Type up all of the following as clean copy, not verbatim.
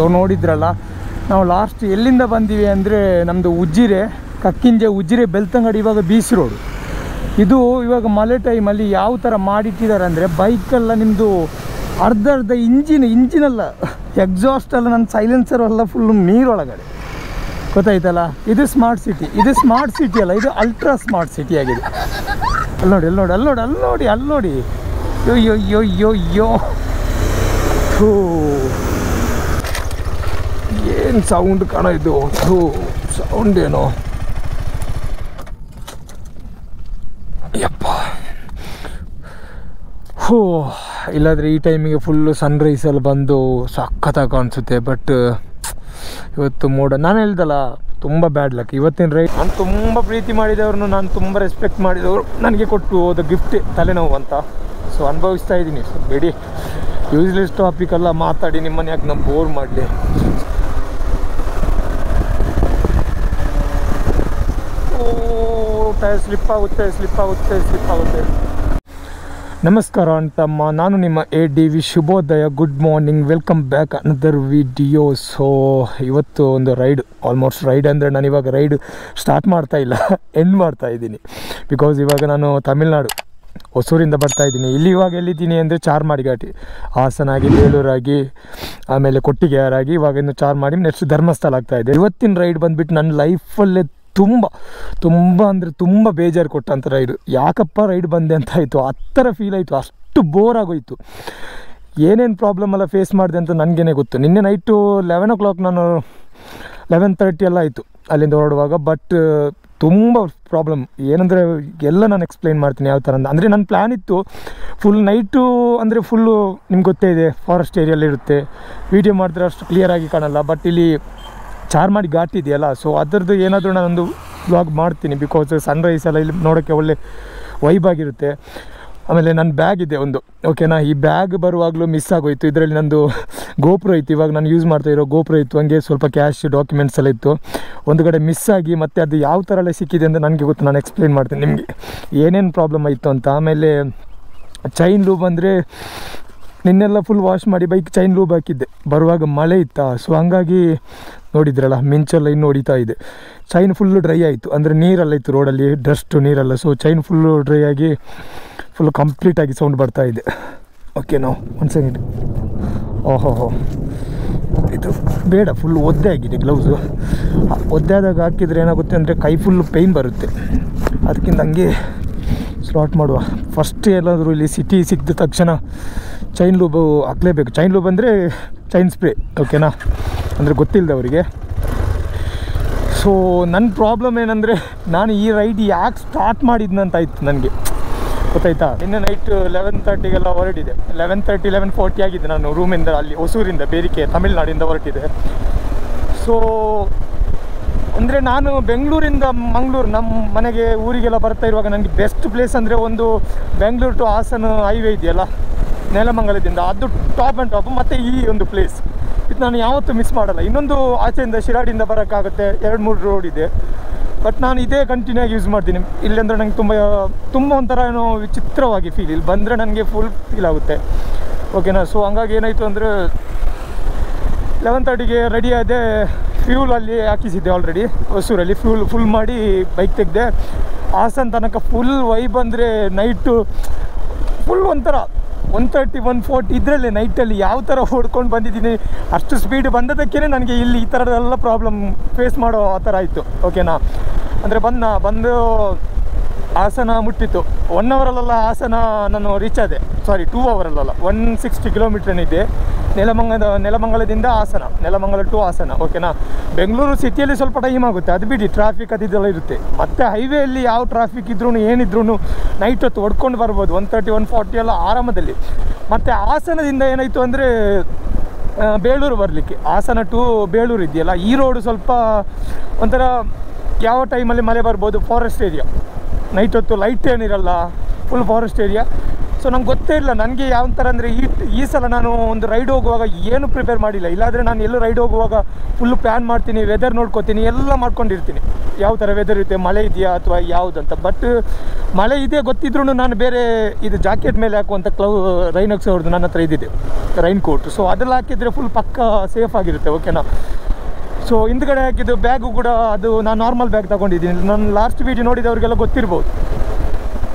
So ನೋಡಿದ್ರಲ್ಲ, ನಾವು last ಎಲ್ಲಿಂದ ಬಂದೀವಿ ಅಂದರೆ ನಮ್ಮದು ಉಜಿರೆ, ಕಕ್ಕಿಂಜೆ ಉಜಿರೆ ಬೆಳ್ತಂಗಡಿ, ಇವಾಗ ಬೀಚ್ ರೋಡು. ಇದು ಇವಾಗ ಮಳೆ ಟೈಮಲ್ಲಿ ಯಾವ ಥರ ಮಾಡಿಟ್ಟಿದ್ದಾರೆ ಅಂದರೆ, ಬೈಕೆಲ್ಲ ನಿಮ್ಮದು ಅರ್ಧ ಇಂಜಿನಲ್ಲ, ಎಕ್ಸಾಸ್ಟ್ ಎಲ್ಲ, ನನ್ನ ಸೈಲೆನ್ಸರ್ ಎಲ್ಲ ಫುಲ್ಲು ನೀರೊಳಗಡೆ, ಗೊತ್ತಾಯ್ತಲ್ಲ. ಇದು ಸ್ಮಾರ್ಟ್ ಸಿಟಿ ಅಲ್ಲ, ಇದು ಅಲ್ಟ್ರಾ ಸ್ಮಾರ್ಟ್ ಸಿಟಿ ಆಗಿದೆ. ಅಲ್ಲಿ ನೋಡಿ ಯೋ ಏನು ಸೌಂಡ್ ಕಾಣ ಇದು, ಸೌಂಡ್ ಏನೋ ಯಪ್ಪ. ಇಲ್ಲಾಂದರೆ ಈ ಟೈಮಿಗೆ ಫುಲ್ಲು ಸನ್ರೈಸಲ್ಲಿ ಬಂದು ಸಖತ್ತಾಗಿ ಕಾಣಿಸುತ್ತೆ. ಬಟ್ ಇವತ್ತು ಮೋಡ, ನಾನು ಹೇಳ್ದಲ್ಲ, ತುಂಬ ಬ್ಯಾಡ್ ಲಕ್ ಇವತ್ತಿನ ರೈಡ್. ನಾನು ತುಂಬ ಪ್ರೀತಿ ಮಾಡಿದವ್ರನ್ನು, ನಾನು ತುಂಬ ರೆಸ್ಪೆಕ್ಟ್ ಮಾಡಿದವರು ನನಗೆ ಕೊಟ್ಟು ಹೋದ ಗಿಫ್ಟ್ ತಲೆನೋವು ಅಂತ. ಸೊ ಅನುಭವಿಸ್ತಾ ಇದ್ದೀನಿ. ಸೊ ಬಿಡಿ, ಯೂಸ್ಲೆಸ್ ಟಾಪಿಕ್ ಎಲ್ಲ ಮಾತಾಡಿ ನಿಮ್ಮನ್ನು ಯಾಕೆ ನಾನು ಬೋರ್ ಮಾಡಲಿ. ಟೈರ್ ಸ್ಲಿಪ್ ಆಗುತ್ತೆ. ನಮಸ್ಕಾರ ಅಂತಮ್ಮ, ನಾನು ನಿಮ್ಮ ADV ಶುಭೋದಯ. Good morning, welcome back another video. So ಇವತ್ತು ಒಂದು ರೈಡ್, ಆಲ್ಮೋಸ್ಟ್ ರೈಡ್ ಅಂದರೆ ನಾನು ಇವಾಗ ರೈಡ್ ಸ್ಟಾರ್ಟ್ ಮಾಡ್ತಾ ಇಲ್ಲ, ಎಂಡ್ ಮಾಡ್ತಾ ಇದ್ದೀನಿ. ಬಿಕಾಸ್ ಇವಾಗ ನಾನು ತಮಿಳ್ನಾಡು ಹೊಸೂರಿಂದ ಬರ್ತಾಯಿದ್ದೀನಿ. ಇಲ್ಲಿ ಇವಾಗ ಎಲ್ಲಿದ್ದೀನಿ ಅಂದರೆ ಚಾರ್ಮಾಡಿ ಘಾಟಿ, ಹಾಸನಾಗಿ, ಬೇಲೂರಾಗಿ, ಆಮೇಲೆ ಕೊಟ್ಟಿಗೆಯಾರಾಗಿ, ಇವಾಗ ಇನ್ನು ಚಾರ್ಮಾಡಿ, ನೆಕ್ಸ್ಟ್ ಧರ್ಮಸ್ಥಳ ಆಗ್ತಾಯಿದೆ. ಇವತ್ತಿನ ರೈಡ್ ಬಂದುಬಿಟ್ಟು ನನ್ನ ಲೈಫಲ್ಲೇ ತುಂಬ ಅಂದರೆ ತುಂಬ ಬೇಜಾರು ಕೊಟ್ಟಂಥ ರೈಡು. ಯಾಕಪ್ಪ ರೈಡ್ ಬಂದೆ ಅಂತ ಆಯಿತು, ಆ ಥರ ಫೀಲ್ ಆಯಿತು, ಅಷ್ಟು ಬೋರ್ ಆಗೋಯಿತು. ಏನೇನು ಪ್ರಾಬ್ಲಮ್ ಎಲ್ಲ ಫೇಸ್ ಮಾಡಿದೆ ಅಂತ ನನಗೇನೆ ಗೊತ್ತು. ನಿನ್ನೆ ನೈಟು 11 o'clock, ನಾನು 11:30 ಎಲ್ಲ ಆಯಿತು ಅಲ್ಲಿಂದ ಹೊರಡುವಾಗ. ಬಟ್ ತುಂಬ ಪ್ರಾಬ್ಲಮ್ ಏನಂದರೆ ಎಲ್ಲ ನಾನು ಎಕ್ಸ್ಪ್ಲೈನ್ ಮಾಡ್ತೀನಿ ಯಾವ ಥರ ಅಂದರೆ ನನ್ನ ಪ್ಲ್ಯಾನ್ ಇತ್ತು ಫುಲ್ ನೈಟು ಅಂದರೆ ಫುಲ್ಲು ನಿಮ್ಗೆ ಗೊತ್ತೇ ಇದೆ, ಫಾರೆಸ್ಟ್ ಏರಿಯಲ್ಲಿರುತ್ತೆ, ವೀಡಿಯೋ ಮಾಡಿದ್ರೆ ಅಷ್ಟು ಕ್ಲಿಯರಾಗಿ ಕಾಣಲ್ಲ. ಬಟ್ ಇಲ್ಲಿ ಚಾರ್ಮಾಡಿ ಘಾಟ್ ಇದೆಯಲ್ಲ, ಸೊ ಅದರದ್ದು ಏನಾದರೂ ನಾನೊಂದು ವ್ಲಾಗ್ ಮಾಡ್ತೀನಿ. ಬಿಕಾಸ್ ಸನ್ರೈಸ್ ಎಲ್ಲ ಇಲ್ಲಿ ನೋಡೋಕ್ಕೆ ಒಳ್ಳೆ ವೈಬ್ ಆಗಿರುತ್ತೆ. ಆಮೇಲೆ ನನ್ನ ಬ್ಯಾಗ್ ಇದೆ ಒಂದು, ಓಕೆನಾ. ಈ ಬ್ಯಾಗ್ ಬರುವಾಗಲೂ ಮಿಸ್ ಆಗೋಯಿತು. ಇದರಲ್ಲಿ ನಂದು ಗೋಪ್ರೋ ಇತ್ತು, ಇವಾಗ ನಾನು ಯೂಸ್ ಮಾಡ್ತಾ ಇರೋ ಗೋಪ್ರೋ ಇತ್ತು, ಹಂಗೆ ಸ್ವಲ್ಪ ಕ್ಯಾಶ್, ಡಾಕ್ಯುಮೆಂಟ್ಸ್ ಎಲ್ಲ ಇತ್ತು. ಒಂದು ಕಡೆ ಮಿಸ್ ಆಗಿ ಮತ್ತು ಅದು ಯಾವ ಥರ ಎಲ್ಲ ಸಿಕ್ಕಿದೆ ಅಂತ ನನಗೆ ಗೊತ್ತು, ನಾನು ಎಕ್ಸ್ಪ್ಲೇನ್ ಮಾಡ್ತೀನಿ ನಿಮಗೆ ಏನೇನು ಪ್ರಾಬ್ಲಮ್ ಆಯಿತು ಅಂತ. ಆಮೇಲೆ ಚೈನ್ ಲೂಬ್ ಅಂದರೆ ನಿನ್ನೆಲ್ಲ ಫುಲ್ ವಾಶ್ ಮಾಡಿ ಬೈಕ್ ಚೈನ್ ಲೂಬ್ ಹಾಕಿದ್ದೆ, ಬರುವಾಗ ಮಳೆ ಇತ್ತಾ, ಸೊ ಹಂಗಾಗಿ ನೋಡಿದ್ರಲ್ಲ ಮಿಂಚೆಲ್ಲ ಇನ್ನೂ ಹೊಡಿತಾ ಇದೆ. ಚೈನ್ ಫುಲ್ಲು ಡ್ರೈ ಆಯಿತು, ಅಂದರೆ ನೀರೆಲ್ಲ ಇತ್ತು ರೋಡಲ್ಲಿ, ಡಸ್ಟು ನೀರೆಲ್ಲ. ಸೊ ಚೈನ್ ಫುಲ್ಲು ಡ್ರೈ ಆಗಿ ಫುಲ್ಲು ಕಂಪ್ಲೀಟಾಗಿ ಸೌಂಡ್ ಬರ್ತಾ ಇದೆ. ಓಕೆ, ನಾವು ಒಂದು ಸೆಕೆಂಡ್. ಓಹೋ, ಇದು ಬೇಡ, ಫುಲ್ ಒದ್ದೆ ಆಗಿದೆ ಗ್ಲೌಸು. ಒದ್ದೆ ಆದಾಗ ಹಾಕಿದರೆ ಏನಾಗುತ್ತೆ ಅಂದರೆ ಕೈ ಫುಲ್ಲು ಪೇಯ್ನ್ ಬರುತ್ತೆ. ಅದಕ್ಕಿಂತ ಹಂಗೆ ಸ್ಲಾಟ್ ಮಾಡುವ. ಫಸ್ಟ್ ಎಲ್ಲಾದರೂ ಇಲ್ಲಿ ಸಿಟಿ ಸಿಕ್ಕಿದ ತಕ್ಷಣ ಚೈನ್ ಲೂಬು ಹಾಕಲೇಬೇಕು. ಚೈನ್ ಲೂಬ್ ಅಂದರೆ ಚೈನ್ ಸ್ಪ್ರೇ, ಓಕೆನಾ, ಅಂದರೆ ಗೊತ್ತಿಲ್ಲದವರಿಗೆ. ಸೊ ನನ್ನ ಪ್ರಾಬ್ಲಮ್ ಏನಂದರೆ, ನಾನು ಈ ರೈಡ್ ಯಾಕೆ ಸ್ಟಾರ್ಟ್ ಮಾಡಿದ್ನಂತಾಯಿತು ನನಗೆ, ಗೊತ್ತಾಯ್ತಾ. ನಿನ್ನೆ ನೈಟ್ 11:30ಗೆಲ್ಲ ಹೊರಟಿದೆ. 11:30, 11:40 ಆಗಿದೆ ನಾನು ರೂಮಿಂದ, ಅಲ್ಲಿ ಹೊಸೂರಿಂದ, ಬೇರಿಕೆ ತಮಿಳ್ನಾಡಿಂದ ಹೊರಟಿದೆ. ಸೊ ಅಂದರೆ ನಾನು ಬೆಂಗಳೂರಿಂದ ಮಂಗಳೂರು, ನಮ್ಮ ಮನೆಗೆ ಊರಿಗೆಲ್ಲ ಬರ್ತಾ ಇರುವಾಗ ನನಗೆ ಬೆಸ್ಟ್ ಪ್ಲೇಸ್ ಅಂದರೆ ಒಂದು ಬೆಂಗಳೂರು ಟು ಹಾಸನ ಹೈವೇ ಇದೆಯಲ್ಲ, ನೆಲಮಂಗಲದಿಂದ, ಅದು ಟಾಪ್ ಆ್ಯಂಡ್ ಟಾಪ್. ಮತ್ತು ಈ ಒಂದು ಪ್ಲೇಸ್ ಇದು ನಾನು ಯಾವತ್ತೂ ಮಿಸ್ ಮಾಡಲ್ಲ. ಇನ್ನೊಂದು ಆಚೆಯಿಂದ ಶಿರಾಡಿಯಿಂದ ಬರೋಕ್ಕಾಗುತ್ತೆ, 2-3 ರೋಡ್ ಇದೆ. ಬಟ್ ನಾನು ಇದೇ ಕಂಟಿನ್ಯೂ ಆಗಿ ಯೂಸ್ ಮಾಡ್ತೀನಿ. ಇಲ್ಲಾಂದರೆ ನನಗೆ ತುಂಬ ಒಂಥರ ಏನೋ ವಿಚಿತ್ರವಾಗಿ ಫೀಲ್, ಇಲ್ಲಿ ಬಂದರೆ ನನಗೆ ಫುಲ್ ಫೀಲ್ ಆಗುತ್ತೆ, ಓಕೆನಾ. ಸೊ ಹಂಗಾಗಿ ಏನಾಯಿತು ಅಂದರೆ 11:30ಗೆ ರೆಡಿ ಆದೆ. ಫ್ಯೂಲ್ ಅಲ್ಲಿ ಹಾಕಿಸಿದ್ದೆ ಆಲ್ರೆಡಿ ಹೊಸೂರಲ್ಲಿ, ಫುಲ್ ಮಾಡಿ ಬೈಕ್ ತೆಗೆದೆ. ಹಾಸನ ತನಕ ಫುಲ್ ವೈಬ್ ಅಂದರೆ ನೈಟು ಫುಲ್ ಒಂಥರ 130, 140 ಇದರಲ್ಲೇ ನೈಟಲ್ಲಿ ಯಾವ ಥರ ಓಡ್ಕೊಂಡು ಬಂದಿದ್ದೀನಿ. ಅಷ್ಟು ಸ್ಪೀಡ್ ಬಂದದಕ್ಕೇ ನನಗೆ ಇಲ್ಲಿ ಈ ಥರದೆಲ್ಲ ಪ್ರಾಬ್ಲಮ್ ಫೇಸ್ ಮಾಡೋ ಆ ಥರ ಆಯಿತು, ಓಕೆನಾ. ಅಂದರೆ ಬಂದು ಹಾಸನ ಮುಟ್ಟಿತ್ತು. 1 ಅವರಲ್ಲೆಲ್ಲ ಹಾಸನ ನಾನು ರೀಚ್ ಆದೆ. ಸಾರಿ, 2 ಅವರಲ್ಲ, 160 ಕಿಲೋಮೀಟರ್ ಏನಿದೆ ನೆಲಮಂಗಲದಿಂದ ಹಾಸನ, ನೆಲಮಂಗಲ ಟು ಹಾಸನ, ಓಕೆನಾ. ಬೆಂಗಳೂರು ಸಿಟಿಯಲ್ಲಿ ಸ್ವಲ್ಪ ಟೈಮ್ ಆಗುತ್ತೆ, ಅದು ಬಿಡಿ, ಟ್ರಾಫಿಕ್ ಅದೆಲ್ಲ ಇರುತ್ತೆ. ಮತ್ತು ಹೈವೇಯಲ್ಲಿ ಯಾವ ಟ್ರಾಫಿಕ್ ಇದ್ರೂ ಏನಿದ್ರೂ ನೈಟ್ ಹೊತ್ತು ಹೊಡ್ಕೊಂಡು ಬರ್ಬೋದು, 130, 140 ಎಲ್ಲ ಆರಾಮದಲ್ಲಿ. ಮತ್ತು ಹಾಸನದಿಂದ ಏನಾಯಿತು ಅಂದರೆ ಬೇಲೂರು ಬರಲಿಕ್ಕೆ, ಹಾಸನ ಟು ಬೇಲೂರು ಇದೆಯಲ್ಲ, ಈ ರೋಡು ಸ್ವಲ್ಪ ಒಂಥರ ಯಾವ ಟೈಮಲ್ಲಿ ಮಳೆ ಬರ್ಬೋದು, ಫಾರೆಸ್ಟ್ ಏರಿಯಾ, ನೈಟ್ ಹೊತ್ತು ಲೈಟ್ ಏನಿರಲ್ಲ, ಫುಲ್ ಫಾರೆಸ್ಟ್ ಏರಿಯಾ. ಸೊ ನಂಗೆ ಗೊತ್ತೇ ಇಲ್ಲ ನನಗೆ ಯಾವ ಥರ ಅಂದರೆ ಈ ಸಲ ನಾನು ಒಂದು ರೈಡ್ ಹೋಗುವಾಗ ಏನು ಪ್ರಿಪೇರ್ ಮಾಡಿಲ್ಲ. ಇಲ್ಲಾಂದರೆ ನಾನು ಎಲ್ಲೂ ರೈಡ್ ಹೋಗುವಾಗ ಫುಲ್ಲು ಪ್ಲ್ಯಾನ್ ಮಾಡ್ತೀನಿ, ವೆದರ್ ನೋಡ್ಕೋತೀನಿ, ಎಲ್ಲ ಮಾಡ್ಕೊಂಡಿರ್ತೀನಿ ಯಾವ ಥರ ವೆದರ್ ಇರುತ್ತೆ, ಮಳೆ ಇದೆಯಾ ಅಥವಾ ಯಾವುದಂತ. ಬಟ್ ಮಳೆ ಇದೆ ಗೊತ್ತಿದ್ರೂ ನಾನು ಬೇರೆ ಇದು ಜಾಕೆಟ್ ಮೇಲೆ ಹಾಕುವಂಥ ರೈನಕ್ಸ್ ಅವ್ರದ್ದು ನನ್ನ ಹತ್ರ ಇದ್ದಿದೆ ರೈನ್ ಕೋಟ್. ಸೊ ಅದೆಲ್ಲ ಹಾಕಿದರೆ ಫುಲ್ ಪಕ್ಕ ಸೇಫ್ ಆಗಿರುತ್ತೆ, ಓಕೆನಾ. ಸೊ ಹಿಂದ್ಗಡೆ ಹಾಕಿದ್ದು ಬ್ಯಾಗು ಕೂಡ ಅದು ನಾನು ನಾರ್ಮಲ್ ಬ್ಯಾಗ್ ತೊಗೊಂಡಿದ್ದೀನಿ. ನಾನು ಲಾಸ್ಟ್ ವೀಡಿಯೋ ನೋಡಿದವ್ರಿಗೆಲ್ಲ ಗೊತ್ತಿರ್ಬೋದು.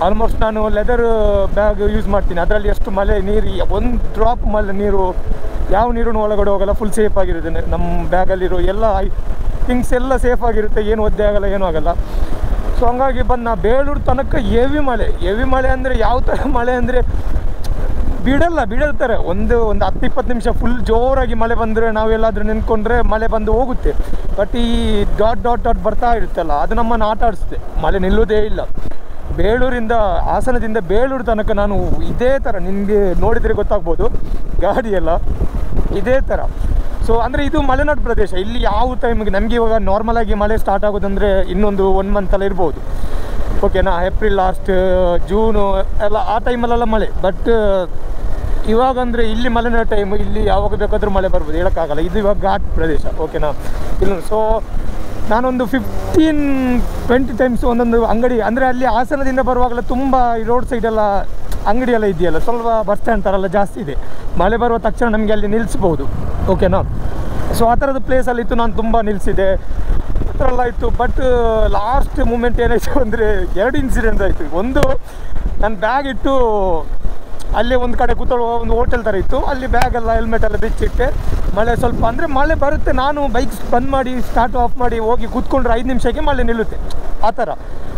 ಆಲ್ಮೋಸ್ಟ್ ನಾನು ಲೆದರ್ ಬ್ಯಾಗ್ ಯೂಸ್ ಮಾಡ್ತೀನಿ. ಅದರಲ್ಲಿ ಎಷ್ಟು ಮಳೆ ನೀರು, ಒಂದು ಡ್ರಾಪ್ ಮಳೆ ನೀರು, ಯಾವ ನೀರು ಒಳಗಡೆ ಹೋಗಲ್ಲ, ಫುಲ್ ಸೇಫ್ ಆಗಿರುತ್ತೆ. ನಮ್ಮ ಬ್ಯಾಗಲ್ಲಿರೋ ಎಲ್ಲ ಥಿಂಗ್ಸ್ ಎಲ್ಲ ಸೇಫ್ ಆಗಿರುತ್ತೆ, ಏನು ಒದ್ದೆ ಆಗಲ್ಲ, ಏನೂ ಆಗಲ್ಲ. ಸೊ ಹಂಗಾಗಿ ಬಂದು ನಾ ಬೇಳೂರು ತನಕ ಹೆವಿ ಮಳೆ ಅಂದರೆ ಯಾವ ಥರ ಮಳೆ ಅಂದರೆ ಬಿಡಲ್ತಾರೆ. ಒಂದು 10-20 ನಿಮಿಷ ಫುಲ್ ಜೋರಾಗಿ ಮಳೆ ಬಂದರೆ ನಾವೆಲ್ಲಾದರೂ ನೆನ್ಕೊಂಡ್ರೆ ಮಳೆ ಬಂದು ಹೋಗುತ್ತೆ. ಬಟ್ ಈ ಡಾಟ್ ಬರ್ತಾ ಇರುತ್ತಲ್ಲ, ಅದು ನಮ್ಮನ್ನು ಆಟ ಆಡಿಸುತ್ತೆ. ಮಳೆ ನಿಲ್ಲೋದೇ ಇಲ್ಲ. ಬೇಳೂರಿಂದ ಹಾಸನದಿಂದ ಬೇಳೂರು ತನಕ ನಾನು ಇದೇ ಥರ, ನಿಮಗೆ ನೋಡಿದರೆ ಗೊತ್ತಾಗ್ಬೋದು ಗಾಡಿಯೆಲ್ಲ ಇದೇ ಥರ. ಸೊ ಅಂದರೆ ಇದು ಮಲೆನಾಡು ಪ್ರದೇಶ. ಇಲ್ಲಿ ಯಾವ ಟೈಮಿಗೆ ನಮಗೆ ಇವಾಗ ನಾರ್ಮಲಾಗಿ ಮಳೆ ಸ್ಟಾರ್ಟ್ ಆಗೋದಂದರೆ ಇನ್ನೊಂದು 1 ಮಂತಲ್ಲ ಇರ್ಬೋದು, ಓಕೆನಾ. ಏಪ್ರಿಲ್ ಲಾಸ್ಟ್, ಜೂನು ಎಲ್ಲ ಆ ಟೈಮಲ್ಲೆಲ್ಲ ಮಳೆ. ಬಟ್ ಇವಾಗ ಅಂದರೆ ಇಲ್ಲಿ ಮಲೆನಾಡು ಟೈಮು, ಇಲ್ಲಿ ಯಾವಾಗ ಬೇಕಾದರೂ ಮಳೆ ಬರ್ಬೋದು, ಹೇಳೋಕ್ಕಾಗಲ್ಲ. ಇದು ಇವಾಗ ಘಾಟ್ ಪ್ರದೇಶ, ಓಕೆನಾ. ಇಲ್ಲ ಸೊ ನಾನೊಂದು 15-20 ಟೈಮ್ಸ್ ಒಂದೊಂದು ಅಂಗಡಿ, ಅಂದರೆ ಅಲ್ಲಿ ಹಾಸನದಿಂದ ಬರುವಾಗಲೇ ತುಂಬ ಈ ರೋಡ್ ಸೈಡೆಲ್ಲ ಅಂಗಡಿ ಎಲ್ಲ ಇದೆಯಲ್ಲ, ಸ್ವಲ್ಪ ಬಸ್ ಸ್ಟ್ಯಾಂಡ್ ಥರ ಜಾಸ್ತಿ ಇದೆ. ಮಳೆ ಬರುವ ತಕ್ಷಣ ನಮಗೆ ಅಲ್ಲಿ ನಿಲ್ಲಿಸ್ಬೋದು, ಓಕೆನಾ. ಸೊ ಆ ಥರದ ಪ್ಲೇಸಲ್ಲಿತ್ತು, ನಾನು ತುಂಬ ನಿಲ್ಲಿಸಿದೆ, ಆ ಥರ ಎಲ್ಲ ಇತ್ತು. ಬಟ್ ಲಾಸ್ಟ್ ಮೂಮೆಂಟ್ ಏನಾಯಿತು ಅಂದರೆ 2 ಇನ್ಸಿಡೆಂಟ್ ಆಯಿತು. ಒಂದು, ನನ್ನ ಬ್ಯಾಗ್ ಇಟ್ಟು ಅಲ್ಲೇ ಒಂದು ಕಡೆ ಕೂತ್ಕೊಳ್ಳುವ ಒಂದು ಹೋಟೆಲ್ ಥರ ಇತ್ತು, ಅಲ್ಲಿ ಬ್ಯಾಗೆಲ್ಲ ಹೆಲ್ಮೆಟ್ ಎಲ್ಲ ಬಿಚ್ಚಿಟ್ಟೆ. ಮಳೆ ಸ್ವಲ್ಪ ಅಂದರೆ ಮಳೆ ಬರುತ್ತೆ, ನಾನು ಬೈಕ್ ಬಂದ್ ಮಾಡಿ ಸ್ಟಾರ್ಟ್ ಆಫ್ ಮಾಡಿ ಹೋಗಿ ಕೂತ್ಕೊಂಡ್ರೆ 5 ನಿಮಿಷಕ್ಕೆ ಮಳೆ ನಿಲ್ಲುತ್ತೆ, ಆ ಥರ,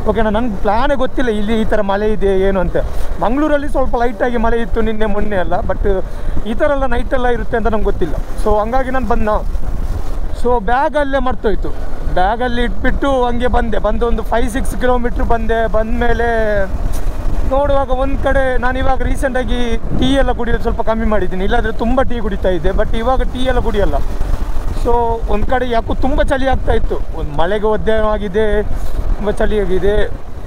ಓಕೆನಾ. ನನಗೆ ಪ್ಲ್ಯಾನೇ ಗೊತ್ತಿಲ್ಲ ಇಲ್ಲಿ ಈ ಥರ ಮಳೆ ಇದೆ ಏನು ಅಂತ. ಮಂಗಳೂರಲ್ಲಿ ಸ್ವಲ್ಪ ಲೈಟಾಗಿ ಮಳೆ ಇತ್ತು ನಿನ್ನೆ ಮೊನ್ನೆ ಎಲ್ಲ, ಬಟ್ ಈ ಥರ ಎಲ್ಲ ನೈಟೆಲ್ಲ ಇರುತ್ತೆ ಅಂತ ನಂಗೆ ಗೊತ್ತಿಲ್ಲ. ಸೊ ಹಂಗಾಗಿ ನಾನು ಸೊ ಬ್ಯಾಗಲ್ಲೇ ಮರ್ತೋಯ್ತು. ಬ್ಯಾಗಲ್ಲಿ ಇಟ್ಬಿಟ್ಟು ಹಂಗೆ ಬಂದು ಒಂದು 5-6 ಕಿಲೋಮೀಟ್ರ್ ಬಂದಮೇಲೆ ನೋಡುವಾಗ ಒಂದು ಕಡೆ ನಾನು ಇವಾಗ ರೀಸೆಂಟಾಗಿ ಟೀ ಎಲ್ಲ ಕುಡಿಯೋದು ಸ್ವಲ್ಪ ಕಮ್ಮಿ ಮಾಡಿದ್ದೀನಿ. ಇಲ್ಲಾಂದರೆ ತುಂಬ ಟೀ ಕುಡಿತಾ ಇದ್ದೆ, ಬಟ್ ಇವಾಗ ಟೀ ಎಲ್ಲ ಕುಡಿಯಲ್ಲ. ಸೊ ಒಂದು ಕಡೆ ಯಾಕೋ ತುಂಬ ಚಳಿ ಆಗ್ತಾಯಿತ್ತು, ಒಂದು ಮಳೆಗೆ ಒದ್ದೆ ಆಗಿದೆ, ತುಂಬ ಚಳಿಯಾಗಿದೆ.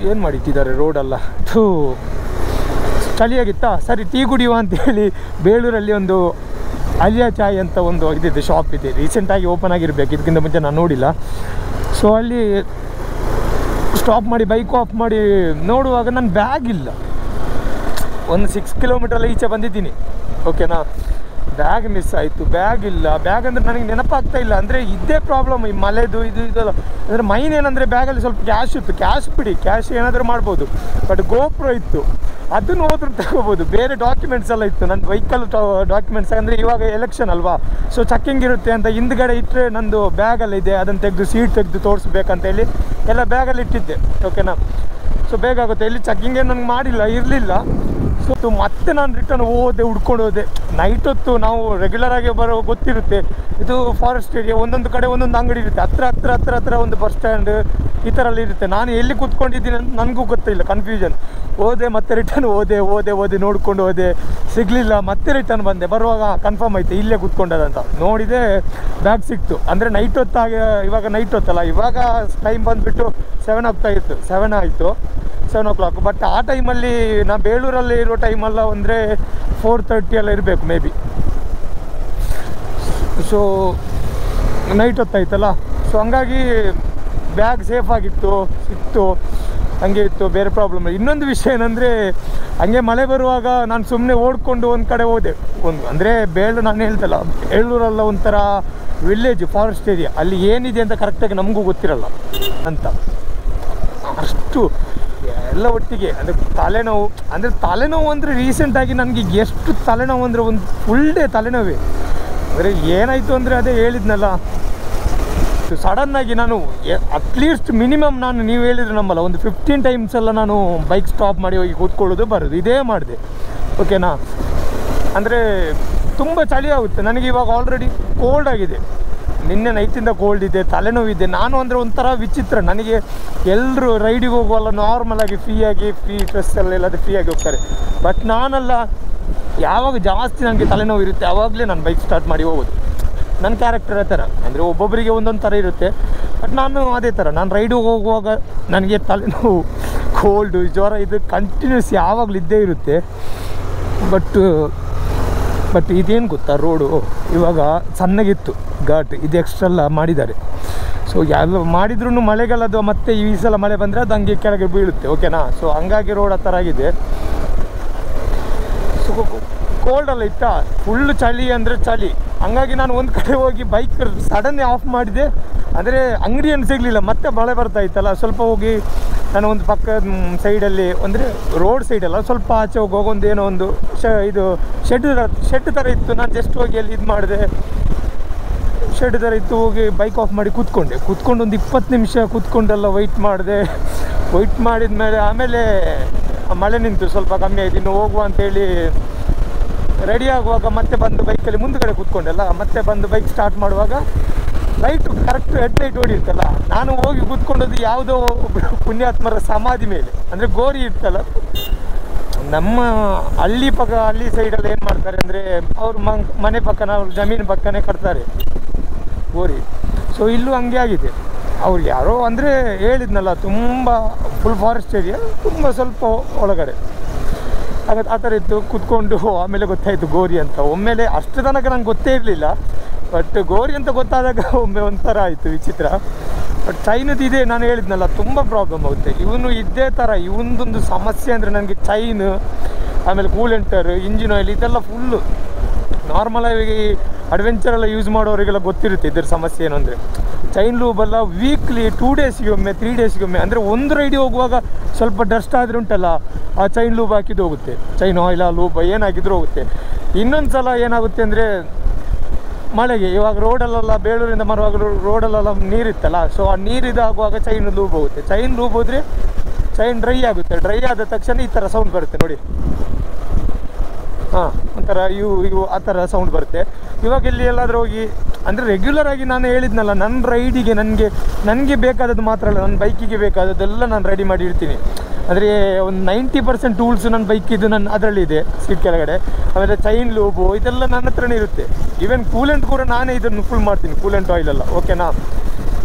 ಏನು ಮಾಡಿಟ್ಟಿದ್ದಾರೆ ರೋಡೆಲ್ಲ, ಚಳಿಯಾಗಿತ್ತಾ, ಸರಿ ಟೀ ಕುಡಿಯುವ ಅಂತೇಳಿ ಬೇಳೂರಲ್ಲಿ ಒಂದು ಅಲಿಯಾ ಚಾಯ್ ಅಂತ ಒಂದು ಇದಿದೆ, ಶಾಪ್ ಇದೆ, ರೀಸೆಂಟಾಗಿ ಓಪನ್ ಆಗಿರಬೇಕು, ಇದಕ್ಕಿಂತ ಮುಂಚೆ ನಾನು ನೋಡಿಲ್ಲ. ಸೊ ಅಲ್ಲಿ ಸ್ಟಾಪ್ ಮಾಡಿ ಬೈಕ್ ಆಫ್ ಮಾಡಿ ನೋಡುವಾಗ ನನ್ನ ಬ್ಯಾಗ್ ಇಲ್ಲ. ಒಂದು 6 ಕಿಲೋಮೀಟ್ರಲ್ಲಿ ಈಚೆ ಬಂದಿದ್ದೀನಿ, ಓಕೆನಾ. ಬ್ಯಾಗ್ ಮಿಸ್ ಆಯಿತು, ಬ್ಯಾಗ್ ಇಲ್ಲ. ಬ್ಯಾಗ್ ಅಂದರೆ ನನಗೆ ನೆನಪಾಗ್ತಾ ಇಲ್ಲ, ಅಂದರೆ ಇದೇ ಪ್ರಾಬ್ಲಮ್ ಈ ಮಳೆದು ಇದೆಲ್ಲ. ಅಂದರೆ ಮೈನ್ ಏನಂದರೆ ಬ್ಯಾಗಲ್ಲಿ ಸ್ವಲ್ಪ ಕ್ಯಾಶ್ ಇತ್ತು, ಕ್ಯಾಶ್ ಏನಾದರೂ ಮಾಡ್ಬೋದು. ಬಟ್ ಗೋಪ್ರೋ ಇತ್ತು, ಅದನ್ನು ಹೋದ್ರೂ ತಗೋಬೋದು. ಬೇರೆ ಡಾಕ್ಯುಮೆಂಟ್ಸ್ ಎಲ್ಲ ಇತ್ತು, ನನ್ನ ವೆಹಿಕಲ್ ಡಾಕ್ಯುಮೆಂಟ್ಸ್. ಅಂದರೆ ಇವಾಗ ಎಲೆಕ್ಷನ್ ಅಲ್ವಾ, ಸೊ ಚೆಕ್ಕಿಂಗ್ ಇರುತ್ತೆ ಅಂತ ಹಿಂದ್ಗಡೆ ಇಟ್ಟರೆ ನಂದು ಬ್ಯಾಗಲ್ಲಿ ಇದೆ, ಅದನ್ನು ತೆಗೆದು ಸೀಟ್ ತೆಗೆದು ತೋರಿಸ್ಬೇಕಂತ ಹೇಳಿ ಎಲ್ಲ ಬ್ಯಾಗಲ್ಲಿ ಇಟ್ಟಿದ್ದೆ, ಓಕೆನಾ. ಸೊ ಬೇಕಾಗುತ್ತೆ, ಇಲ್ಲಿ ಚೆಕ್ಕಿಂಗ್ ಏನು ನನಗೆ ಇರಲಿಲ್ಲ. ಸೊ ಮತ್ತೆ ನಾನು ರಿಟರ್ನ್ ಹುಡ್ಕೊಂಡು ಹೋದೆ. ನೈಟ್ ಹೊತ್ತು ನಾವು ರೆಗ್ಯುಲರಾಗಿ ಗೊತ್ತಿರುತ್ತೆ, ಇದು ಫಾರೆಸ್ಟ್ ಏರಿಯಾ, ಒಂದೊಂದು ಕಡೆ ಒಂದೊಂದು ಅಂಗಡಿ ಇರುತ್ತೆ, ಹತ್ರ ಒಂದು ಬಸ್ ಸ್ಟ್ಯಾಂಡ್ ಈ ಥರ ಎಲ್ಲ ಇರುತ್ತೆ. ನಾನು ಎಲ್ಲಿ ಕೂತ್ಕೊಂಡಿದ್ದೀನಿ ಅಂತ ನನಗೂ ಗೊತ್ತಿಲ್ಲ, ಕನ್ಫ್ಯೂಷನ್. ಮತ್ತೆ ರಿಟರ್ನ್ ಹೋದೆ ನೋಡ್ಕೊಂಡು ಹೋದೆ, ಸಿಗಲಿಲ್ಲ. ಮತ್ತೆ ರಿಟರ್ನ್ ಬಂದೆ, ಬರುವಾಗ ಕನ್ಫರ್ಮ್ ಆಯಿತು ಇಲ್ಲೇ ಕೂತ್ಕೊಂಡದಂತ. ನೋಡಿದೆ ಬ್ಯಾಗ್ ಸಿಕ್ತು. ಅಂದರೆ ನೈಟ್ ಹೊತ್ತಾಗ, ಇವಾಗ ನೈಟ್ ಹೊತ್ತಲ್ಲ, ಇವಾಗ ಟೈಮ್ ಬಂದುಬಿಟ್ಟು 7 ಆಯಿತು, 7 o'clock. ಬಟ್ ಆ ಟೈಮಲ್ಲಿ ನಾನು ಬೇಳೂರಲ್ಲಿ ಇರೋ ಟೈಮಲ್ಲ, ಅಂದರೆ 4:30 ಎಲ್ಲ ಇರಬೇಕು ಮೇ ಬಿ. ಸೊ ನೈಟ್ ಹೊತ್ತಾಯ್ತಲ್ಲ, ಸೊ ಹಂಗಾಗಿ ಬ್ಯಾಗ್ ಸೇಫ್ ಆಗಿತ್ತು, ಸಿಕ್ತು, ಹಂಗೆ ಇತ್ತು, ಬೇರೆ ಪ್ರಾಬ್ಲಮ್. ಇನ್ನೊಂದು ವಿಷಯ ಏನಂದರೆ, ಹಂಗೆ ಮಳೆ ಬರುವಾಗ ನಾನು ಸುಮ್ಮನೆ ಓಡ್ಕೊಂಡು ಒಂದು ಕಡೆ ಹೋದೆ. ಅಂದರೆ ನಾನು ಹೇಳ್ತಲ್ಲ, ಬೇಳೂರಲ್ಲ ಒಂಥರ ವಿಲೇಜ್, ಫಾರೆಸ್ಟ್ ಏರಿಯಾ, ಅಲ್ಲಿ ಏನಿದೆ ಅಂತ ಕರೆಕ್ಟಾಗಿ ನಮಗೂ ಗೊತ್ತಿರಲ್ಲ ಅಂತ. ಅಷ್ಟು ಎಲ್ಲ ಒಟ್ಟಿಗೆ ಅಂದರೆ ತಲೆನೋವು ಅಂದರೆ ರೀಸೆಂಟಾಗಿ ನನಗೆ ಎಷ್ಟು ತಲೆನೋವು ಅಂದರೆ ಒಂದು ಫುಲ್ ಡೇ ತಲೆನೋವೇ. ಅಂದರೆ ಏನಾಯಿತು ಅಂದರೆ ಅದೇ ಹೇಳಿದ್ನಲ್ಲ, ಸಡನ್ನಾಗಿ ನಾನು ಅಟ್ಲೀಸ್ಟ್ ಮಿನಿಮಮ್ ನೀವು ಹೇಳಿದ್ರೆ ನಮ್ಮಲ್ಲ, ಒಂದು 15 ಟೈಮ್ಸ್ ಎಲ್ಲ ನಾನು ಬೈಕ್ ಸ್ಟಾಪ್ ಮಾಡಿ ಹೋಗಿ ಕೂತ್ಕೊಳ್ಳೋದು ಬರೋದು, ಇದೇ ಮಾಡಿದೆ, ಓಕೆನಾ. ಅಂದರೆ ತುಂಬ ಚಳಿ ಆಗುತ್ತೆ ನನಗೆ. ಇವಾಗ ಆಲ್ರೆಡಿ ಕೋಲ್ಡ್ ಆಗಿದೆ, ನಿನ್ನೆ ನೈಟಿಂದ ಕೋಲ್ಡ್ ಇದೆ, ತಲೆನೋವಿದೆ. ನಾನು ಅಂದರೆ ಒಂಥರ ವಿಚಿತ್ರ, ನನಗೆ ಎಲ್ಲರೂ ರೈಡಿಗೆ ಹೋಗುವಲ್ಲ ನಾರ್ಮಲಾಗಿ ಫ್ರೀ ಡ್ರೆಸ್ಸಲ್ಲಿ ಎಲ್ಲಾದರೂ ಫ್ರೀಯಾಗಿ ಹೋಗ್ತಾರೆ. ಬಟ್ ನಾನಲ್ಲ, ಯಾವಾಗ ಜಾಸ್ತಿ ನನಗೆ ತಲೆನೋವು ಇರುತ್ತೆ ಆವಾಗಲೇ ನಾನು ಬೈಕ್ ಸ್ಟಾರ್ಟ್ ಮಾಡಿ ಹೋಗೋದು. ನನ್ನ ಕ್ಯಾರೆಕ್ಟರ್ ಆ ಥರ, ಅಂದರೆ ಒಬ್ಬೊಬ್ಬರಿಗೆ ಒಂದೊಂದು ಥರ ಇರುತ್ತೆ. ಬಟ್ ನಾನು ಅದೇ ಥರ, ನಾನು ರೈಡಿಗೆ ಹೋಗುವಾಗ ನನಗೆ ತಲೆನೋವು, ಕೋಲ್ಡು, ಜ್ವರ ಇದು ಕಂಟಿನ್ಯೂಸ್ ಯಾವಾಗಲೂ ಇದ್ದೇ ಇರುತ್ತೆ. ಬಟ್ ಇದೇನು ಗೊತ್ತಾ, ರೋಡು ಇವಾಗ ಸಣ್ಣಗಿತ್ತು ಘಾಟ್, ಇದು ಎಕ್ಸ್ಟ್ರೆಲ್ಲ ಮಾಡಿದ್ದಾರೆ. ಸೊ ಯಾವ ಮಾಡಿದ್ರೂ ಮಳೆಗಾಲದು ಮತ್ತೆ ಈ ಸಲ ಮಳೆ ಬಂದರೆ ಅದು ಹಂಗೆ ಕೆಳಗೆ ಬೀಳುತ್ತೆ, ಓಕೆನಾ. ಸೊ ಹಂಗಾಗಿ ರೋಡ್ ಆ ಥರ ಆಗಿದೆ. ಸೊ ಕೋಲ್ಡಲ್ಲ ಇತ್ತಾ, ಫುಲ್ಲು ಚಳಿ ಅಂದರೆ ಚಳಿ. ಹಂಗಾಗಿ ನಾನು ಒಂದು ಕಡೆ ಹೋಗಿ ಬೈಕ್ ಸಡನ್ನೇ ಆಫ್ ಮಾಡಿದೆ, ಅಂದರೆ ಅಂಗಡಿಯನ್ನು ಸಿಗಲಿಲ್ಲ, ಮತ್ತೆ ಮಳೆ ಬರ್ತಾ ಇತ್ತಲ್ಲ. ಸ್ವಲ್ಪ ಹೋಗಿ ನಾನು ಒಂದು ಪಕ್ಕದ ಸೈಡಲ್ಲಿ, ಅಂದರೆ ರೋಡ್ ಸೈಡಲ್ಲ, ಸ್ವಲ್ಪ ಆಚೆ ಹೋಗಿ ಏನೋ ಒಂದು ಇದು ಶೆಡ್ ಥರ ಇತ್ತು. ನಾನು ಜಸ್ಟ್ ಹೋಗಿ ಅಲ್ಲಿ ಇದು ಮಾಡಿದೆ, ಶೆಡ್ ಥರ ಇತ್ತು, ಹೋಗಿ ಬೈಕ್ ಆಫ್ ಮಾಡಿ ಕೂತ್ಕೊಂಡು ಒಂದು 20 ನಿಮಿಷ ಕೂತ್ಕೊಂಡೆಲ್ಲ ವೆಯ್ಟ್ ಮಾಡಿದ ಮೇಲೆ ಆಮೇಲೆ ಮಳೆ ನಿಂತು ಸ್ವಲ್ಪ ಕಮ್ಮಿ ಆಯಿತು. ಇನ್ನು ಹೋಗುವ ಅಂತೇಳಿ ರೆಡಿ ಆಗುವಾಗ ಮತ್ತೆ ಬಂದು ಬೈಕಲ್ಲಿ ಮುಂದುಗಡೆ ಕೂತ್ಕೊಂಡೆಲ್ಲ, ಮತ್ತೆ ಬಂದು ಬೈಕ್ ಸ್ಟಾರ್ಟ್ ಮಾಡುವಾಗ ಲೈಟು ಕರೆಕ್ಟ್ ಹೆಡ್ಲೈಟ್ ಹೊಡಿಯುತ್ತಲ್ಲ. ನಾನು ಹೋಗಿ ಕೂತ್ಕೊಂಡದ್ದು ಯಾವುದೋ ಪುಣ್ಯಾತ್ಮರ ಸಮಾಧಿ ಮೇಲೆ, ಅಂದರೆ ಗೋರಿ ಇರ್ತಲ್ಲ. ನಮ್ಮ ಹಳ್ಳಿ ಸೈಡಲ್ಲಿ ಏನು ಮಾಡ್ತಾರೆ ಅಂದರೆ, ಅವ್ರ ಮನೆ ಪಕ್ಕನ ಅವ್ರ ಜಮೀನು ಪಕ್ಕನೇ ಕಟ್ತಾರೆ ಗೋರಿ. ಸೊ ಇಲ್ಲೂ ಹಂಗೆ ಆಗಿದೆ. ಅವ್ರು ಯಾರೋ ಅಂದರೆ ಹೇಳಿದ್ನಲ್ಲ, ತುಂಬ ಫುಲ್ ಫಾರೆಸ್ಟ್ ಏರಿಯಾ, ತುಂಬ ಸ್ವಲ್ಪ ಒಳಗಡೆ ಆ ಥರ ಇತ್ತು. ಕೂತ್ಕೊಂಡು ಆಮೇಲೆ ಗೊತ್ತಾಯಿತು ಗೋರಿ ಅಂತ. ಒಮ್ಮೆಲೆ ಅಷ್ಟು ತನಕ ನಂಗೆ ಗೊತ್ತೇ ಇರಲಿಲ್ಲ, ಬಟ್ ಗೋರಿ ಅಂತ ಗೊತ್ತಾದಾಗ ಒಮ್ಮೆ ಒಂಥರ ಆಯಿತು ವಿಚಿತ್ರ. ಬಟ್ ಚೈನದು ಇದೆ, ನಾನು ಹೇಳಿದ್ನಲ್ಲ, ತುಂಬ ಪ್ರಾಬ್ಲಮ್ ಆಗುತ್ತೆ. ಇವನು ಇದೇ ಥರ, ಇವನದೊಂದು ಸಮಸ್ಯೆ ಅಂದರೆ ನನಗೆ ಚೈನ್, ಆಮೇಲೆ ಕೂಲೆಂಟರ್, ಇಂಜಿನ್ ಆಯಿಲ್, ಇದೆಲ್ಲ ಫುಲ್ಲು ನಾರ್ಮಲಾಗಿ ಅಡ್ವೆಂಚರೆಲ್ಲ ಯೂಸ್ ಮಾಡೋರಿಗೆಲ್ಲ ಗೊತ್ತಿರುತ್ತೆ ಇದ್ರ ಸಮಸ್ಯೆ ಏನು ಅಂದರೆ. ಚೈನ್ ಲೂಬೆಲ್ಲ ವೀಕ್ಲಿ 2 ಡೇಸ್ಗೆ ಒಮ್ಮೆ 3 ಡೇಸ್ಗೆ ಒಮ್ಮೆ, ಅಂದರೆ ಒಂದು ರೈಡಿ ಹೋಗುವಾಗ ಸ್ವಲ್ಪ ಡಸ್ಟ್ ಆದರೆ ಉಂಟಲ್ಲ, ಆ ಚೈನ್ ಲೂಬ್ ಹಾಕಿದ್ದು ಹೋಗುತ್ತೆ, ಚೈನ್ ಆಯಿಲ್ ಲೂಬ್ ಏನಾಗಿದ್ರೂ ಹೋಗುತ್ತೆ. ಇನ್ನೊಂದು ಸಲ ಏನಾಗುತ್ತೆ ಅಂದರೆ, ಮಳೆಗೆ ಇವಾಗ ರೋಡಲ್ಲೆಲ್ಲ ಬೇಳೂರಿಂದ ಮರುವಾಗ ರೋಡಲ್ಲೆಲ್ಲ ನೀರಿತ್ತಲ್ಲ, ಸೊ ಆ ನೀರಿದಾಗುವಾಗ ಚೈನ್ ಲೂಬ್ ಹೋಗುತ್ತೆ. ಚೈನ್ ಲೂಬ್ ಹೋದರೆ ಚೈನ್ ಡ್ರೈ ಆಗುತ್ತೆ. ಡ್ರೈ ಆದ ತಕ್ಷಣ ಈ ಥರ ಸೌಂಡ್ ಬರುತ್ತೆ ನೋಡಿ, ಹಾಂ, ಒಂಥರ ಇವು ಆ ಥರ ಸೌಂಡ್ ಬರುತ್ತೆ. ಇವಾಗ ಇಲ್ಲಿ ಎಲ್ಲಾದರೂ ಹೋಗಿ, ಅಂದರೆ ರೆಗ್ಯುಲರಾಗಿ ನಾನು ಹೇಳಿದ್ನಲ್ಲ, ನನ್ನ ರೈಡಿಗೆ ನನಗೆ ಬೇಕಾದದ್ದು ಮಾತ್ರ ಅಲ್ಲ, ನನ್ನ ಬೈಕಿಗೆ ಬೇಕಾದದ್ದೆಲ್ಲ ನಾನು ರೆಡಿ ಮಾಡಿ ಇಡ್ತೀನಿ. ಅಂದರೆ ಒಂದು 90% ಟೂಲ್ಸು ನನ್ನ ಬೈಕಿದ್ದು ಅದರಲ್ಲಿದೆ ಸೀಟ್ ಕೆಳಗಡೆ. ಆಮೇಲೆ ಚೈನ್ ಲೂಬು ಇದೆಲ್ಲ ನನ್ನ ಹತ್ರನೇ ಇರುತ್ತೆ. ಈವನ್ ಕೂಲೆಂಟ್ ಕೂಡ ನಾನೇ ಇದನ್ನು ಫುಲ್ ಮಾಡ್ತೀನಿ, ಕೂಲೆಂಟ್ ಆಯಿಲೆಲ್ಲ, ಓಕೆನಾ.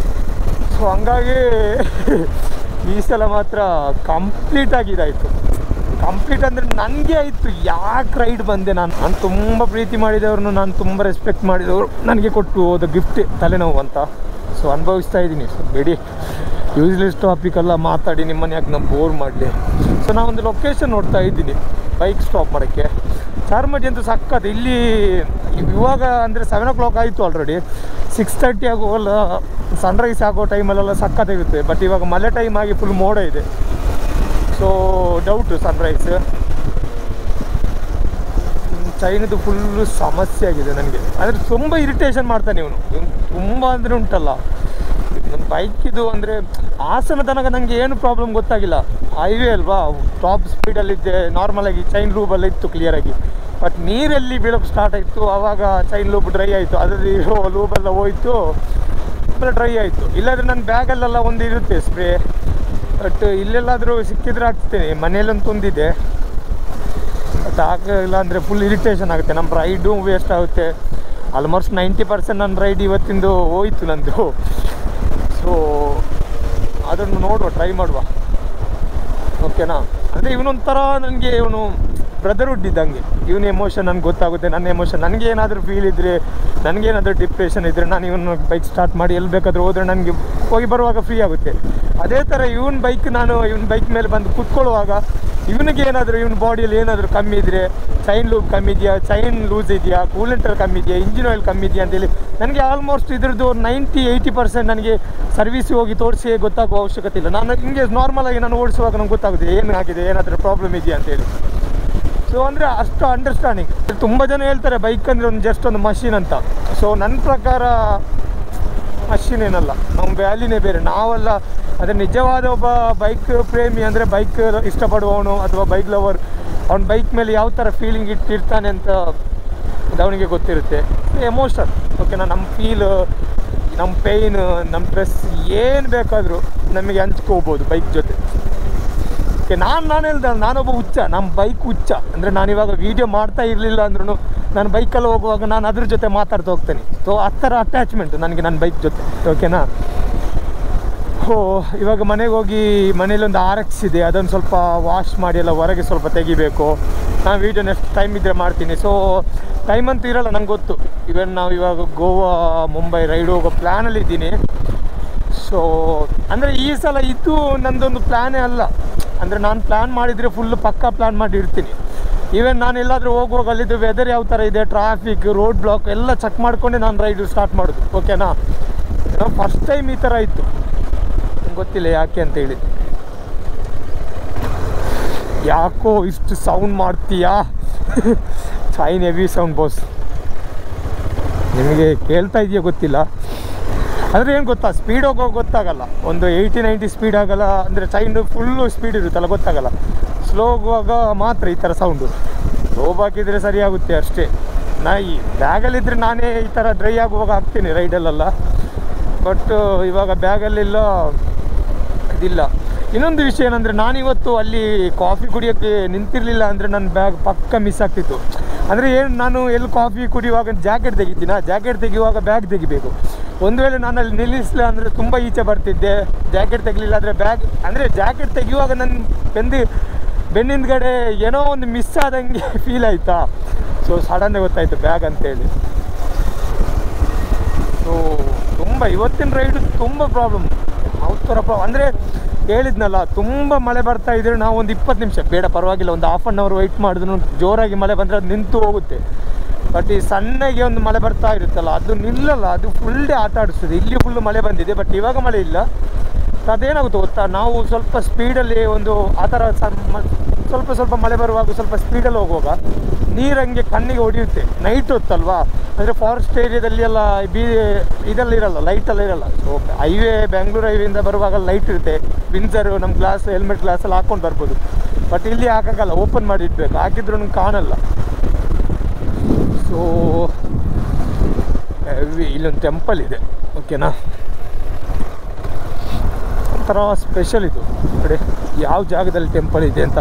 ಸೊ ಹಂಗಾಗಿ ಈ ಸಲ ಮಾತ್ರ ಕಂಪ್ಲೀಟಾಗಿ ಇದಾಯಿತು. ಕಂಪ್ಲೀಟ್ ಅಂದರೆ ನನಗೆ ಆಯಿತು, ಯಾಕೆ ರೈಡ್ ಬಂದೆ. ನಾನು ತುಂಬ ಪ್ರೀತಿ ಮಾಡಿದವ್ರನ್ನು, ನಾನು ತುಂಬ ರೆಸ್ಪೆಕ್ಟ್ ಮಾಡಿದವರು ನನಗೆ ಕೊಟ್ಟು ಹೋದ ಗಿಫ್ಟ್ ತಲೆನೋವು ಅಂತ. ಸೊ ಅನುಭವಿಸ್ತಾ ಇದ್ದೀನಿ. ಸೊ ಬಿಡಿ, ಯೂಸ್ಲೆಸ್ ಟಾಪಿಕೆಲ್ಲ ಮಾತಾಡಿ ನಿಮ್ಮನ್ನು ಯಾಕೆ ನಾನು ಬೋರ್ ಮಾಡಲಿ. ಸೊ ನಾವೊಂದು ಲೊಕೇಶನ್ ನೋಡ್ತಾ ಇದ್ದೀನಿ ಬೈಕ್ ಸ್ಟಾಪ್ ಮಾಡೋಕ್ಕೆ. ಚಾರ್ಮಡಿ ಅಂತೂ ಸಕ್ಕತ್ತು. ಇಲ್ಲಿ ಇವಾಗ ಅಂದರೆ 7 o'clock ಆಯಿತು ಆಲ್ರೆಡಿ. 6:30 ಆಗುವಲ್ಲ, ಸನ್ರೈಸ್ ಆಗೋ ಟೈಮಲ್ಲೆಲ್ಲ ಸಕ್ಕತ್ತಾಗಿರುತ್ತೆ. ಬಟ್ ಇವಾಗ ಮಳೆ ಟೈಮ್ ಆಗಿ ಫುಲ್ ಮೋಡ ಇದೆ, ಸೊ ಡೌಟು ಸನ್ರೈಸ್. ಚೈನದು ಫುಲ್ಲು ಸಮಸ್ಯೆ ಆಗಿದೆ ನನಗೆ. ಅಂದರೆ ತುಂಬ ಇರಿಟೇಷನ್ ಮಾಡ್ತಾನೆ ಇವನು ತುಂಬ ಅಂದರೆ ಉಂಟಲ್ಲ. ನನ್ನ ಬೈಕಿದು ಅಂದರೆ ಹಾಸನ ತನಕ ನನಗೆ ಏನು ಪ್ರಾಬ್ಲಮ್ ಗೊತ್ತಾಗಿಲ್ಲ, ಹೈವೇ ಅಲ್ವಾ, ಟಾಪ್ ಸ್ಪೀಡಲ್ಲಿದ್ದೆ, ನಾರ್ಮಲಾಗಿ ಚೈನ್ ಲೂಬೆಲ್ಲ ಇತ್ತು ಕ್ಲಿಯರಾಗಿ. ಬಟ್ ನೀರಲ್ಲಿ ಬೀಳೋಕ್ಕೆ ಸ್ಟಾರ್ಟ್ ಆಯಿತು, ಆವಾಗ ಚೈನ್ ಲೂಬ್ ಡ್ರೈ ಆಯಿತು, ಅದರಲ್ಲಿ ಇರೋ ಲೂಬೆಲ್ಲ ಹೋಯಿತು, ಆಮೇಲೆ ಡ್ರೈ ಆಯಿತು. ಇಲ್ಲಾಂದರೆ ನನ್ನ ಬ್ಯಾಗಲ್ಲೆಲ್ಲ ಒಂದು ಇರುತ್ತೆ ಸ್ಪ್ರೇ, ಬಟ್ ಇಲ್ಲೆಲ್ಲಾದರೂ ಸಿಕ್ಕಿದ್ರೆ ಹಾಕ್ತೀನಿ. ಮನೇಲಂತೂ ಒಂದಿದೆ, ಬಟ್ ಆಗಲ್ಲ ಅಂದರೆ ಫುಲ್ ಇರಿಟೇಷನ್ ಆಗುತ್ತೆ. ನಮ್ಮ ರೈಡು ವೇಸ್ಟ್ ಆಗುತ್ತೆ. ಆಲ್ಮೋಸ್ಟ್ 90% ನನ್ನ ರೈಡ್ ಇವತ್ತಿಂದು ಹೋಯಿತು ನಂದು. ಸೊ ಅದನ್ನು ನೋಡುವ, ಟ್ರೈ ಮಾಡುವ, ಓಕೆನಾ. ಅಂದರೆ ಇವನೊಂಥರ ನನಗೆ ಇವನು ಬ್ರದರ್ಹುಡ್ ಇದ್ದಂಗೆ. ಇವನ ಎಮೋಷನ್ ನನಗೆ ಗೊತ್ತಾಗುತ್ತೆ, ನನ್ನ ಎಮೋಷನ್ ನನಗೆ ಏನಾದರೂ ಫೀಲ್ ಇದ್ದರೆ, ನನಗೇನಾದರೂ ಡಿಪ್ರೆಷನ್ ಇದ್ದರೆ, ನಾನು ಇವನು ಬೈಕ್ ಸ್ಟಾರ್ಟ್ ಮಾಡಿ ಎಲ್ಲಿ ಬೇಕಾದರೂ ಹೋದರೆ ನನಗೆ ಹೋಗಿ ಬರುವಾಗ ಫ್ರೀ ಆಗುತ್ತೆ. ಅದೇ ಥರ ಇವನ ಬೈಕ್ ಮೇಲೆ ಬಂದು ಕೂತ್ಕೊಳ್ಳುವಾಗ ಇವನಿಗೆ ಏನಾದರೂ, ಇವನ ಬಾಡಿಯಲ್ಲಿ ಏನಾದರೂ ಕಮ್ಮಿ ಇದ್ದರೆ, ಚೈನ್ ಲೂಬ್ ಕಮ್ಮಿ ಇದೆಯಾ, ಚೈನ್ ಲೂಸ್ ಇದೆಯಾ, ಕೂಲೆಂಟರ್ ಕಮ್ಮಿ ಇದೆಯಾ, ಇಂಜಿನ್ ಆಯಿಲ್ ಕಮ್ಮಿ ಇದೆಯಾ ಅಂತೇಳಿ ನನಗೆ ಆಲ್ಮೋಸ್ಟ್ ಇದ್ರದ್ದು 90-80% ನನಗೆ ಸರ್ವಿಸಿಗೆ ಹೋಗಿ ತೋರಿಸಿ ಗೊತ್ತಾಗುವ ಅವಶ್ಯಕತೆ ಇಲ್ಲ. ನಾನು ಹಿಂಗೆ ನಾರ್ಮಲಾಗಿ ನಾನು ಓಡಿಸುವಾಗ ನಂಗೆ ಗೊತ್ತಾಗುತ್ತೆ ಏನು ಆಗಿದೆ, ಏನಾದರೂ ಪ್ರಾಬ್ಲಮ್ ಇದೆಯಾ ಅಂತೇಳಿ. ಸೊ ಅಂದರೆ ಅಷ್ಟು ಅಂಡರ್ಸ್ಟ್ಯಾಂಡಿಂಗ್. ತುಂಬ ಜನ ಹೇಳ್ತಾರೆ ಬೈಕ್ ಅಂದರೆ ಜಸ್ಟ್ ಒಂದು ಮಷಿನ್ ಅಂತ. ಸೊ ನನ್ನ ಪ್ರಕಾರ ಮಷಿನ್ ಏನಲ್ಲ, ನಮ್ಮ ವ್ಯಾಲ್ಯೂನೇ ಬೇರೆ, ನಾವೆಲ್ಲ. ಅದೇ ನಿಜವಾದ ಒಬ್ಬ ಬೈಕ್ ಪ್ರೇಮಿ ಅಂದರೆ, ಬೈಕ್ ಇಷ್ಟಪಡುವವನು ಅಥವಾ ಬೈಕ್ ಲವರ್, ಅವ್ನ ಬೈಕ್ ಮೇಲೆ ಯಾವ ಥರ ಫೀಲಿಂಗ್ ಇಟ್ಟಿರ್ತಾನೆ ಅಂತ ಅವನಿಗೆ ಗೊತ್ತಿರುತ್ತೆ. ಎಮೋಷನ್, ಓಕೆನಾ. ನಮ್ಮ ಫೀಲ್, ನಮ್ಮ ಪೇಯ್ನ್, ನಮ್ಮ ಸ್ಟ್ರೆಸ್ ಏನು ಬೇಕಾದರೂ ನಮಗೆ ಹಂಚ್ಕೋಬೋದು ಬೈಕ್ ಜೊತೆ. ಓಕೆ, ನಾನು ಹೇಳ್ದೆ, ನಾನೊಬ್ಬ ಹುಚ್ಚ, ನಮ್ಮ ಬೈಕ್ ಹುಚ್ಚ. ಅಂದರೆ ನಾನಿವಾಗ ವೀಡಿಯೋ ಮಾಡ್ತಾ ಇರಲಿಲ್ಲ ಅಂದ್ರೂ ನಾನು ಬೈಕಲ್ಲಿ ಹೋಗುವಾಗ ನಾನು ಅದ್ರ ಜೊತೆ ಮಾತಾಡ್ತಾ ಹೋಗ್ತೇನೆ. ಸೊ ಆ ಥರ ಅಟ್ಯಾಚ್ಮೆಂಟ್ ನನಗೆ ನನ್ನ ಬೈಕ್ ಜೊತೆ, ಓಕೆನಾ. ಇವಾಗ ಮನೆಗೆ ಹೋಗಿ ಮನೇಲೊಂದು RX ಇದೆ, ಅದನ್ನು ಸ್ವಲ್ಪ ವಾಶ್ ಮಾಡಿ ಎಲ್ಲ ಹೊರಗೆ ಸ್ವಲ್ಪ ತೆಗಿಬೇಕು. ನಾನು ವೀಡಿಯೋ ನೆಕ್ಸ್ಟ್ ಟೈಮ್ ಇದ್ದರೆ ಮಾಡ್ತೀನಿ. ಸೊ ಟೈಮ್ ಅಂತೂ ಇರೋಲ್ಲ ನಂಗೆ ಗೊತ್ತು. ನಾವು ಇವಾಗ ಗೋವಾ ಮುಂಬೈ ರೈಡ್ ಹೋಗೋ ಪ್ಲ್ಯಾನಲ್ಲಿ ಇದ್ದೀನಿ. ಸೊ ಅಂದರೆ ಈ ಸಲ ಇದು ನನ್ನದೊಂದು ಪ್ಲ್ಯಾನೇ ಅಲ್ಲ. ಅಂದರೆ ನಾನು ಪ್ಲ್ಯಾನ್ ಮಾಡಿದರೆ ಫುಲ್ಲು ಪಕ್ಕಾ ಪ್ಲ್ಯಾನ್ ಮಾಡಿ ಇರ್ತೀನಿ. ನಾನು ಎಲ್ಲಾದರೂ ಹೋಗುವಾಗ ಅಲ್ಲಿದ್ದು ವೆದರ್ ಯಾವ ಥರ ಇದೆ, ಟ್ರಾಫಿಕ್, ರೋಡ್ ಬ್ಲಾಕ್ ಎಲ್ಲ ಚೆಕ್ ಮಾಡಿಕೊಂಡೆ ನಾನು ರೈಡ್ ಸ್ಟಾರ್ಟ್ ಮಾಡೋದು. ಓಕೆನಾ? ಫಸ್ಟ್ ಟೈಮ್ ಈ ಥರ ಇತ್ತು, ನಂಗೆ ಗೊತ್ತಿಲ್ಲ ಯಾಕೆ ಅಂತೇಳಿ. ಯಾಕೋ ಇಷ್ಟು ಸೌಂಡ್ ಮಾಡ್ತೀಯಾ? ಚೈನ್ ಹೆವಿ ಸೌಂಡ್ ಬಾಸ್, ನಿಮಗೆ ಕೇಳ್ತಾ ಇದೆಯಾ ಗೊತ್ತಿಲ್ಲ. ಅಂದರೆ ಏನು ಗೊತ್ತಾ, ಸ್ಪೀಡ್ ಹೋಗೋವಾಗ ಗೊತ್ತಾಗಲ್ಲ. ಒಂದು 80-90 ಸ್ಪೀಡ್ ಆಗಲ್ಲ. ಅಂದರೆ ಚೈನ್ ಫುಲ್ಲು ಸ್ಪೀಡ್ ಇರುತ್ತಲ್ಲ, ಗೊತ್ತಾಗಲ್ಲ. ಸ್ಲೋ ಹೋಗುವಾಗ ಮಾತ್ರ ಈ ಥರ ಸೌಂಡು. ರೋಬ್ ಹಾಕಿದರೆ ಸರಿಯಾಗುತ್ತೆ ಅಷ್ಟೇ. ಈ ಬ್ಯಾಗಲ್ಲಿದ್ದರೆ ನಾನೇ ಈ ಥರ ಡ್ರೈ ಆಗುವಾಗ ಹಾಕ್ತೀನಿ ರೈಡಲ್ಲೆಲ್ಲ. ಬಟ್ ಇವಾಗ ಬ್ಯಾಗಲ್ಲೆಲ್ಲ ಇದಿಲ್ಲ. ಇನ್ನೊಂದು ವಿಷಯ ಏನಂದರೆ, ನಾನಿವತ್ತು ಅಲ್ಲಿ ಕಾಫಿ ಕುಡಿಯೋಕ್ಕೆ ನಿಂತಿರಲಿಲ್ಲ ಅಂದರೆ ನನ್ನ ಬ್ಯಾಗ್ ಪಕ್ಕ ಮಿಸ್ ಆಗ್ತಿತ್ತು. ಅಂದರೆ ನಾನು ಎಲ್ಲಿ ಕಾಫಿ ಕುಡಿಯುವಾಗ ಜಾಕೆಟ್ ತೆಗೆಯುವಾಗ ಬ್ಯಾಗ್ ತೆಗಿಬೇಕು. ಒಂದು ವೇಳೆ ನಾನು ಅಲ್ಲಿ ನಿಲ್ಲಿಸಲಿಲ್ಲ ಅಂದರೆ ತುಂಬ ಈಚೆ ಬರ್ತಿದ್ದೆ. ಜಾಕೆಟ್ ತೆಗಲಿಲ್ಲ ಅಂದರೆ ಬ್ಯಾಗ್, ಅಂದರೆ ಜಾಕೆಟ್ ತೆಗೆಯುವಾಗ ನನ್ನ ಬೆನ್ನಿಂದಗಡೆ ಏನೋ ಒಂದು ಮಿಸ್ ಆದಂಗೆ ಫೀಲ್ ಆಯಿತಾ. ಸೊ ಸಡನ್ನೇ ಗೊತ್ತಾಯಿತು ಬ್ಯಾಗ್ ಅಂತೇಳಿ. ಸೊ ತುಂಬ ಇವತ್ತಿನ ರೈಡು ತುಂಬ ಪ್ರಾಬ್ಲಮ್. ಥರ ಅಂದರೆ ಹೇಳಿದ್ನಲ್ಲ, ತುಂಬ ಮಳೆ ಬರ್ತಾ ಇದ್ರೆ ನಾವು ಒಂದು 20 ನಿಮಿಷ ಬೇಡ ಪರವಾಗಿಲ್ಲ, ಒಂದು ಹಾಫ್ ಆನ್ ಅವರ್ ವೆಯ್ಟ್ ಮಾಡಿದ್ರು. ಜೋರಾಗಿ ಮಳೆ ಬಂದರೆ ಅದು ನಿಂತು ಹೋಗುತ್ತೆ. ಬಟ್ ಈ ಸಣ್ಣಗೆ ಒಂದು ಮಳೆ ಬರ್ತಾ ಇರುತ್ತಲ್ಲ, ಅದು ನಿಲ್ಲಲ್ಲ, ಅದು ಫುಲ್ ಡೇ ಆಟ ಆಡಿಸ್ತದೆ. ಇಲ್ಲಿ ಫುಲ್ಲು ಮಳೆ ಬಂದಿದೆ, ಬಟ್ ಇವಾಗ ಮಳೆ ಇಲ್ಲ. ಅದೇನಾಗುತ್ತೆ ಗೊತ್ತಾ, ನಾವು ಸ್ವಲ್ಪ ಸ್ಪೀಡಲ್ಲಿ ಒಂದು ಆ ಥರ ಸ್ವಲ್ಪ ಮಳೆ ಬರುವಾಗ ಸ್ವಲ್ಪ ಸ್ಪೀಡಲ್ಲಿ ಹೋಗುವಾಗ ನೀರಂಗೆ ಕಣ್ಣಿಗೆ ಹೊಡೆಯುತ್ತೆ. ನೈಟ್ ಹೊತ್ತಲ್ವಾ, ಅಂದರೆ ಫಾರೆಸ್ಟ್ ಏರಿಯಾದಲ್ಲಿ ಎಲ್ಲ ಇದೆಲ್ಲ ಇರಲ್ಲ, ಲೈಟೆಲ್ಲ ಇರಲ್ಲ. ಸೊ ಹೈವೇ, ಬೆಂಗಳೂರು ಹೈವೇಯಿಂದ ಬರುವಾಗ ಲೈಟ್ ಇರುತ್ತೆ. ವಿನ್ಸರು, ನಮ್ಮ ಹೆಲ್ಮೆಟ್ ಗ್ಲಾಸೆಲ್ಲ ಹಾಕ್ಕೊಂಡು ಬರ್ಬೋದು. ಬಟ್ ಇಲ್ಲಿ ಹಾಕೋಕ್ಕಲ್ಲ, ಓಪನ್ ಮಾಡಿ ಇಡಬೇಕು. ಹಾಕಿದ್ರೂ ಕಾಣಲ್ಲ. ಸೊ ಇಲ್ಲೊಂದು ಟೆಂಪಲ್ ಇದೆ, ಓಕೆನಾ? ಒಂಥರ ಸ್ಪೆಷಲ್ ಇದು ಕಡೆ, ಯಾವ ಜಾಗದಲ್ಲಿ ಟೆಂಪಲ್ ಇದೆ ಅಂತ.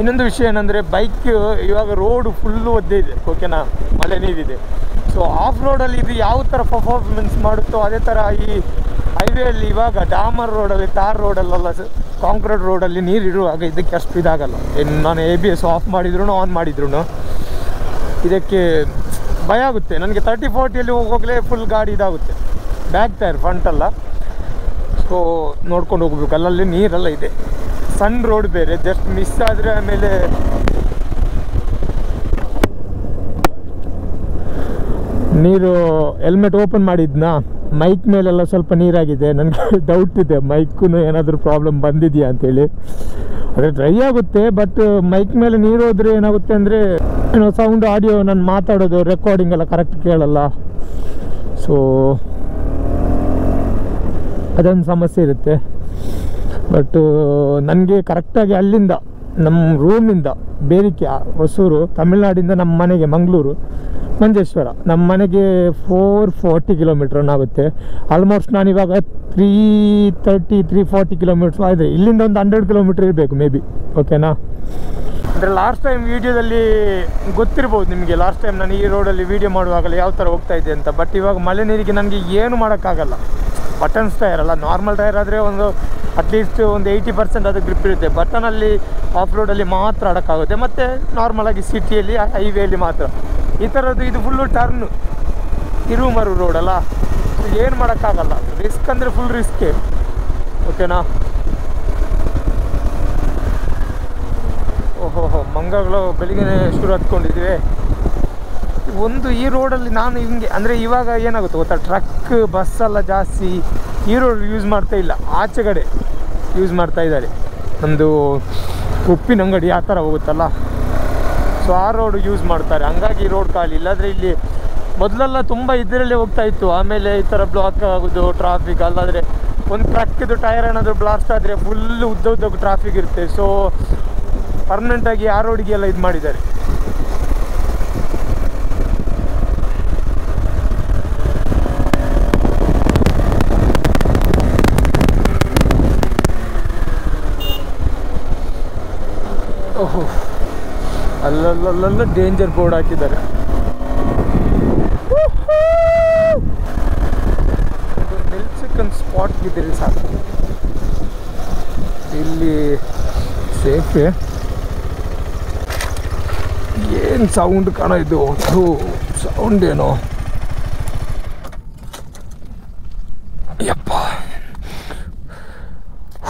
ಇನ್ನೊಂದು ವಿಷಯ ಏನಂದರೆ, ಬೈಕ್ ಇವಾಗ ರೋಡು ಫುಲ್ಲು ಒದ್ದೆ ಇದೆ, ಓಕೆನಾ? ಮಳೆ ನೀರಿದೆ. ಸೊ ಆಫ್ ರೋಡಲ್ಲಿ ಇದು ಯಾವ ಥರ ಪರ್ಫಾರ್ಮೆನ್ಸ್ ಮಾಡುತ್ತೋ ಅದೇ ಥರ ಈ ಹೈವೇಯಲ್ಲಿ ಇವಾಗ ಡಾಮರ್ ರೋಡಲ್ಲಿ, ತಾರ್ ರೋಡಲ್ಲೆಲ್ಲ, ಕಾಂಕ್ರೀಟ್ ರೋಡಲ್ಲಿ ನೀರು ಇರುವಾಗ ಇದಕ್ಕೆ ಅಷ್ಟು ಇದಾಗಲ್ಲ. ನಾನು ABS ಆಫ್ ಮಾಡಿದ್ರು ಆನ್ ಮಾಡಿದ್ರು ಇದಕ್ಕೆ ಭಯ ಆಗುತ್ತೆ ನನಗೆ. 30-40ಯಲ್ಲಿ ಹೋಗೋಗ್ಲೇ ಫುಲ್ ಗಾಡಿ ಇದಾಗುತ್ತೆ, ಬ್ಯಾಕ್ ಟೈರ್ ಫ್ರಂಟಲ್ಲ. ಸೊ ನೋಡ್ಕೊಂಡು ಹೋಗ್ಬೇಕು. ಅಲ್ಲಲ್ಲಿ ನೀರೆಲ್ಲ ಇದೆ, ಸಣ್ಣ ರೋಡ್ ಬೇರೆ. ಜಸ್ಟ್ ಮಿಸ್ ಆದರೆ ಆಮೇಲೆ ನೀರು. ಹೆಲ್ಮೆಟ್ ಓಪನ್ ಮಾಡಿದ್ನಾ, ಮೈಕ್ ಮೇಲೆಲ್ಲ ಸ್ವಲ್ಪ ನೀರಾಗಿದೆ. ನನಗೆ ಡೌಟ್ ಇದೆ, ಮೈಕ್ಕೂ ಏನಾದರೂ ಪ್ರಾಬ್ಲಮ್ ಬಂದಿದೆಯಾ ಅಂತೇಳಿ. ಆದರೆ ಡ್ರೈ ಆಗುತ್ತೆ, ಬಟ್ ಮೈಕ್ ಮೇಲೆ ನೀರು ಹೋದರೆ ಏನಾಗುತ್ತೆ ಅಂದರೆ ಏನೋ ಸೌಂಡ್, ಆಡಿಯೋ, ನಾನು ಮಾತಾಡೋದು ರೆಕಾರ್ಡಿಂಗ್ ಎಲ್ಲ ಕರೆಕ್ಟ್ ಕೇಳಲ್ಲ. ಸೊ ಅದೊಂದು ಸಮಸ್ಯೆ ಇರುತ್ತೆ. ಬಟ್ ನನಗೆ ಕರೆಕ್ಟಾಗಿ ಅಲ್ಲಿಂದ, ನಮ್ಮ ರೂಮಿಂದ ಬೇರಿಕೆ, ಹೊಸೂರು, ತಮಿಳ್ನಾಡಿಂದ ನಮ್ಮ ಮನೆಗೆ ಮಂಗಳೂರು, ಮಂಜೇಶ್ವರ, ನಮ್ಮ ಮನೆಗೆ 440 ಕಿಲೋಮೀಟ್ರ್ ಆಗುತ್ತೆ. ಆಲ್ಮೋಸ್ಟ್ ನಾನಿವಾಗ 340 ಕಿಲೋಮೀಟ್ರ್ ಆದರೆ ಇಲ್ಲಿಂದ ಒಂದು 100 ಕಿಲೋಮೀಟ್ರ್ ಇರಬೇಕು ಮೇ ಬಿ, ಓಕೆನಾ? ಅಂದರೆ ಲಾಸ್ಟ್ ಟೈಮ್ ವೀಡಿಯೋದಲ್ಲಿ ಗೊತ್ತಿರ್ಬೋದು ನಿಮಗೆ, ಲಾಸ್ಟ್ ಟೈಮ್ ನಾನು ಈ ರೋಡಲ್ಲಿ ವೀಡಿಯೋ ಮಾಡುವಾಗಲೇ ಯಾವ ಥರ ಹೋಗ್ತಾ ಇದ್ದೆ ಅಂತ. ಬಟ್ ಇವಾಗ ಮಳೆ ನೀರಿಗೆ ನನಗೆ ಏನು ಮಾಡೋಕ್ಕಾಗಲ್ಲ. ಬಟನ್ಸ್ ಟೈರ್ ಅಲ್ಲ, ನಾರ್ಮಲ್ ಟೈರ್ ಆದರೆ ಒಂದು ಅಟ್ಲೀಸ್ಟ್ ಒಂದು 80% ಅದು ಗ್ರಿಪ್ ಇರುತ್ತೆ. ಬಟನಲ್ಲಿ ಆಫ್ ರೋಡಲ್ಲಿ ಮಾತ್ರ ಆಡೋಕ್ಕಾಗುತ್ತೆ, ಮತ್ತು ನಾರ್ಮಲಾಗಿ ಸಿಟಿಯಲ್ಲಿ, ಹೈವೇಲಿ ಮಾತ್ರ. ಈ ಥರದ್ದು ಇದು ಫುಲ್ಲು ಟರ್ನು, ತಿರುಮರು ರೋಡಲ್ಲ, ಏನು ಮಾಡೋಕ್ಕಾಗಲ್ಲ. ರಿಸ್ಕ್ ಅಂದರೆ ಫುಲ್ ರಿಸ್ಕೇ, ಓಕೆನಾ? ಓಹೋ, ಮಂಗಗಳು ಬೆಳಿಗ್ಗೆ ಶುರು ಹತ್ಕೊಂಡಿದ್ವಿ. ಒಂದು ಈ ರೋಡಲ್ಲಿ ನಾನು ಹಿಂಗೆ, ಅಂದರೆ ಇವಾಗ ಏನಾಗುತ್ತೆ ಗೊತ್ತಾ, ಟ್ರಕ್, ಬಸ್ಸೆಲ್ಲ ಜಾಸ್ತಿ ಈ ರೋಡ್ ಯೂಸ್ ಮಾಡ್ತಾ ಇಲ್ಲ, ಆಚೆಗಡೆ ಯೂಸ್ ಮಾಡ್ತಾ ಇದ್ದಾರೆ. ನಮ್ಮದು ಉಪ್ಪಿನ ಅಂಗಡಿ ಆ ಥರ ಹೋಗುತ್ತಲ್ಲ, ಸೊ ಆ ರೋಡ್ ಯೂಸ್ ಮಾಡ್ತಾರೆ. ಹಂಗಾಗಿ ಈ ರೋಡ್ ಖಾಲಿ. ಇಲ್ಲಾಂದರೆ ಇಲ್ಲಿ ಮೊದಲೆಲ್ಲ ತುಂಬ ಇದರಲ್ಲೇ ಹೋಗ್ತಾ ಇತ್ತು. ಆಮೇಲೆ ಈ ಥರ ಬ್ಲಾಕ್ ಆಗೋದು, ಟ್ರಾಫಿಕ್. ಅಲ್ಲಾದರೆ ಒಂದು ಟ್ರಕ್ಕಿದು ಟೈರ್ ಏನಾದರೂ ಬ್ಲಾಸ್ಟ್ ಆದರೆ ಫುಲ್ಲು ಉದ್ದ ಟ್ರಾಫಿಕ್ ಇರುತ್ತೆ. ಸೊ ಪರ್ಮನೆಂಟಾಗಿ ಆ ರೋಡಿಗೆ ಎಲ್ಲ ಇದು ಮಾಡಿದ್ದಾರೆ. ಓಹೋ, ಅಲ್ಲಲ್ಲ ಡೇಂಜರ್ ಬೋರ್ಡ್ ಹಾಕಿದ್ದಾರೆ. ಸ್ಪಾಟ್ ಇದ್ದರೆ ಸಾಕು. ಇಲ್ಲಿ ಸೇಫೆ. ಏನು ಸೌಂಡ್ ಕಾಣ ಇದು, ಸೌಂಡ್ ಏನೋ ಯಪ್ಪ.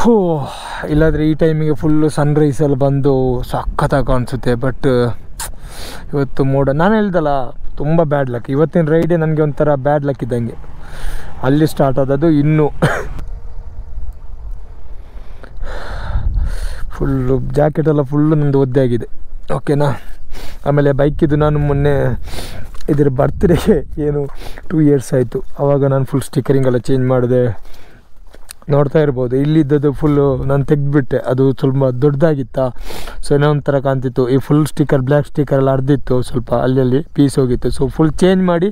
ಹೋ, ಇಲ್ಲಾಂದರೆ ಈ ಟೈಮಿಗೆ ಫುಲ್ಲು ಸನ್ರೈಸಲ್ಲಿ ಬಂದು ಸಖತ್ತಾಗಿ ಕಾಣಿಸುತ್ತೆ. ಬಟ್ ಇವತ್ತು ಮೋಡ, ನಾನು ಹೇಳ್ದಲ್ಲ ತುಂಬ ಬ್ಯಾಡ್ ಲಕ್. ಇವತ್ತಿನ ರೈಡೇ ನನಗೆ ಒಂಥರ ಬ್ಯಾಡ್ ಲಕ್ ಇದ್ದಂಗೆ. ಅಲ್ಲಿ ಸ್ಟಾರ್ಟ್ ಆದದ್ದು ಇನ್ನೂ ಫುಲ್ಲು ಜಾಕೆಟೆಲ್ಲ ಫುಲ್ಲು ನಮ್ಮದು ಒದ್ದೆ ಆಗಿದೆ. ಓಕೆನಾ. ಆಮೇಲೆ ಬೈಕಿದ್ದು ನಾನು ಮೊನ್ನೆ ಇದರ ಬರ್ತ್ಡೇಗೆ ಏನು 2 years ಆಯಿತು. ಆವಾಗ ನಾನು ಫುಲ್ ಸ್ಟಿಕ್ಕರಿಂಗೆಲ್ಲ ಚೇಂಜ್ ಮಾಡಿದೆ. ನೋಡ್ತಾ ಇರ್ಬೋದು, ಇಲ್ಲಿದ್ದದ್ದು ಫುಲ್ಲು ನಾನು ತೆಗೆದುಬಿಟ್ಟೆ. ಅದು ಸ್ವಲ್ಪ ದೊಡ್ಡದಾಗಿತ್ತಾ, ಸೊ ಏನೋ ಒಂಥರ ಕಾಣ್ತಿತ್ತು. ಈ ಫುಲ್ ಸ್ಟಿಕ್ಕರ್, ಬ್ಲ್ಯಾಕ್ ಸ್ಟಿಕ್ಕರ್ ಎಲ್ಲ ಅರ್ದಿತ್ತು, ಸ್ವಲ್ಪ ಅಲ್ಲಿ ಪೀಸ್ ಹೋಗಿತ್ತು. ಸೊ ಫುಲ್ ಚೇಂಜ್ ಮಾಡಿ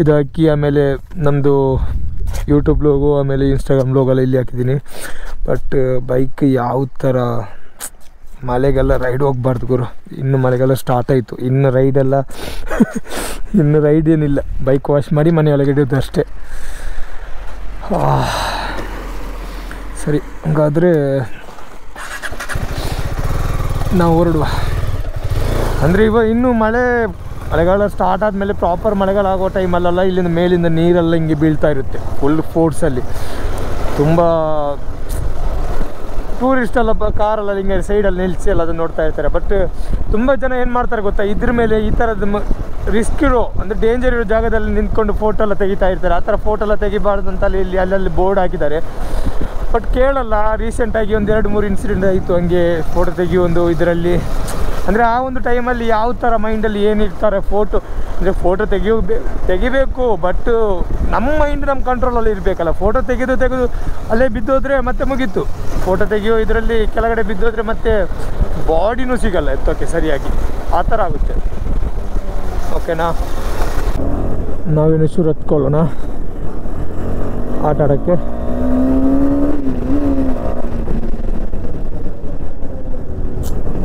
ಇದು ಹಾಕಿ, ಆಮೇಲೆ ನಮ್ಮದು ಯೂಟ್ಯೂಬ್ ಲೋಗೋ, ಆಮೇಲೆ ಇನ್ಸ್ಟಾಗ್ರಾಮ್ ಲೋಗೋ ಇಲ್ಲಿ ಹಾಕಿದ್ದೀನಿ. ಬಟ್ ಬೈಕ್ ಯಾವ ಥರ ಮಳೆಗೆಲ್ಲ ರೈಡ್ ಹೋಗ್ಬಾರ್ದು ಗುರು. ಇನ್ನು ಮಳೆಗೆಲ್ಲ ಸ್ಟಾರ್ಟ್ ಆಯಿತು. ಇನ್ನು ರೈಡೆಲ್ಲ ಇನ್ನು ರೈಡ್ ಏನಿಲ್ಲ. ಬೈಕ್ ವಾಶ್ ಮಾಡಿ ಮನೆಯೊಳಗೆ ಇಡೋದು ಅಷ್ಟೇ. ಸರಿ, ಹಂಗಾದರೆ ನಾವು ಹೊರಡುವ. ಅಂದರೆ ಇನ್ನೂ ಮಳೆಗಾಲ ಸ್ಟಾರ್ಟ್ ಆದಮೇಲೆ ಪ್ರಾಪರ್ ಮಳೆಗಾಲ ಆಗೋ ಟೈಮಲ್ಲೆಲ್ಲ ಇಲ್ಲಿಂದ ಮೇಲಿಂದ ನೀರೆಲ್ಲ ಹಿಂಗೆ ಬೀಳ್ತಾ ಇರುತ್ತೆ ಫುಲ್ ಫೋರ್ಸಲ್ಲಿ. ತುಂಬ ಟೂರಿಸ್ಟ್ ಎಲ್ಲ ಕಾರೆಲ್ಲ ಹಿಂಗೆ ಸೈಡಲ್ಲಿ ನಿಲ್ಲಿಸಿ ಎಲ್ಲ ಅದನ್ನು ನೋಡ್ತಾ ಇರ್ತಾರೆ. ಬಟ್ ತುಂಬ ಜನ ಏನು ಮಾಡ್ತಾರೆ ಗೊತ್ತಾ, ಇದ್ರ ಮೇಲೆ ಈ ಥರದ್ದು ರಿಸ್ಕ್ ಇರೋ, ಅಂದರೆ ಡೇಂಜರ್ ಇರೋ ಜಾಗದಲ್ಲಿ ನಿಂತ್ಕೊಂಡು ಫೋಟೋ ಎಲ್ಲ ತೆಗಿತಾ ಇರ್ತಾರೆ. ಆ ಥರ ಫೋಟೋ ಎಲ್ಲ ತೆಗಿಬಾರ್ದು ಅಂತ ಅಲ್ಲಲ್ಲಿ ಬೋರ್ಡ್ ಹಾಕಿದ್ದಾರೆ. ಬಟ್ ಕೇಳಲ್ಲ. ರೀಸೆಂಟಾಗಿ 1-2-3 ಇನ್ಸಿಡೆಂಟ್ ಆಯಿತು ಹಂಗೆ ಫೋಟೋ ತೆಗಿಯೊಂದು ಇದರಲ್ಲಿ. ಅಂದರೆ ಆ ಒಂದು ಟೈಮಲ್ಲಿ ಯಾವ ಥರ ಮೈಂಡಲ್ಲಿ ಏನಿರ್ತಾರೆ ಅಂದರೆ ಫೋಟೋ ತೆಗಿಬೇಕು. ಬಟ್ ನಮ್ಮ ಮೈಂಡ್ ನಮ್ಮ ಕಂಟ್ರೋಲಲ್ಲಿ ಇರಬೇಕಲ್ಲ. ಫೋಟೋ ತೆಗೆದು ಅಲ್ಲೇ ಬಿದ್ದೋದ್ರೆ ಮತ್ತೆ ಮುಗೀತು. ಫೋಟೋ ತೆಗಿಯೋ ಇದರಲ್ಲಿ ಕೆಳಗಡೆ ಬಿದ್ದೋದ್ರೆ ಮತ್ತೆ ಬಾಡಿನೂ ಸಿಗಲ್ಲ ಎತ್ತೋಕ್ಕೆ ಸರಿಯಾಗಿ. ಆ ಥರ ಆಗುತ್ತೆ. ಓಕೆನಾ. ನಾವೇನು ಶುರು ಹತ್ಕೊಳ್ಳೋಣ ಆಟ ಆಡೋಕ್ಕೆ.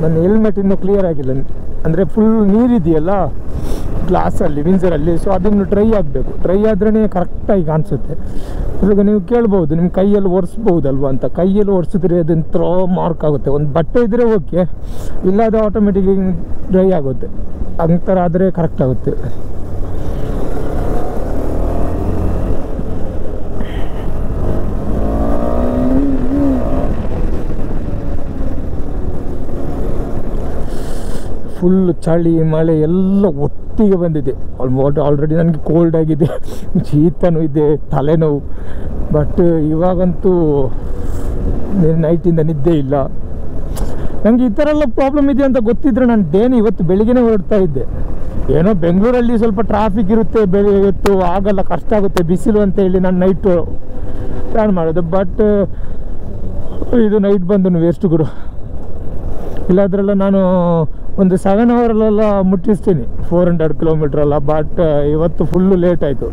ನನ್ನ ಹೆಲ್ಮೆಟ್ ಇನ್ನೂ ಕ್ಲಿಯರ್ ಆಗಿಲ್ಲ. ಅಂದರೆ ಫುಲ್ ನೀರಿದೆಯಲ್ಲ ಗ್ಲಾಸಲ್ಲಿ, ವಿಂಜರಲ್ಲಿ. ಸೊ ಅದನ್ನು ಡ್ರೈ ಆಗಬೇಕು. ಡ್ರೈ ಆದ್ರೇ ಕರೆಕ್ಟಾಗಿ ಕಾಣಿಸುತ್ತೆ. ಇವಾಗ ನೀವು ಕೇಳ್ಬೋದು, ನಿಮ್ಮ ಕೈಯಲ್ಲಿ ಒರೆಸ್ಬೋದಲ್ವ ಅಂತ. ಕೈಯಲ್ಲಿ ಒರೆಸಿದ್ರೆ ಅದನ್ನು ಥ್ರೋ ಮಾರ್ಕ್ ಆಗುತ್ತೆ. ಒಂದು ಬಟ್ಟೆ ಇದ್ದರೆ ಓಕೆ, ಇಲ್ಲ ಅದು ಆಟೋಮೆಟಿಕ್ಕಾಗಿ ಡ್ರೈ ಆಗುತ್ತೆ. ಅಂತರ ಆದರೆ ಕರೆಕ್ಟ್ ಆಗುತ್ತೆ. ಫುಲ್ ಚಳಿ ಮಳೆ ಎಲ್ಲ ಒಟ್ಟಿಗೆ ಬಂದಿದೆ. ಆಲ್ರೆಡಿ ನನಗೆ ಕೋಲ್ಡ್ ಆಗಿದೆ, ಶೀತನೂ ಇದೆ, ತಲೆನೋವು. ಬಟ್ ಇವಾಗಂತೂ ನೈಟಿಂದ ನಿದ್ದೆ ಇಲ್ಲ. ನನಗೆ ಈ ಥರ ಎಲ್ಲ ಪ್ರಾಬ್ಲಮ್ ಇದೆ ಅಂತ ಗೊತ್ತಿದ್ರೆ ನಾನು ಇವತ್ತು ಬೆಳಿಗ್ಗೆನೇ ಹೊರಡ್ತಾ ಇದ್ದೆ. ಏನೋ ಬೆಂಗಳೂರಲ್ಲಿ ಸ್ವಲ್ಪ ಟ್ರಾಫಿಕ್ ಇರುತ್ತೆ, ಇವತ್ತು ಆಗಲ್ಲ, ಕಷ್ಟ ಆಗುತ್ತೆ, ಬಿಸಿಲು ಅಂತ ಹೇಳಿ ನಾನು ನೈಟು ಪ್ಲ್ಯಾನ್ ಮಾಡೋದು. ಬಟ್ ಇದು ನೈಟ್ ಬಂದು ವೇಸ್ಟ್ ಗುರು. ಇಲ್ಲಾದ್ರೆಲ್ಲ ನಾನು ಒಂದು 7 hourಲ್ಲೆಲ್ಲ ಮುಟ್ಟಿಸ್ತೀನಿ 400 kilometer. ಬಟ್ ಇವತ್ತು ಫುಲ್ಲು ಲೇಟ್ ಆಯಿತು.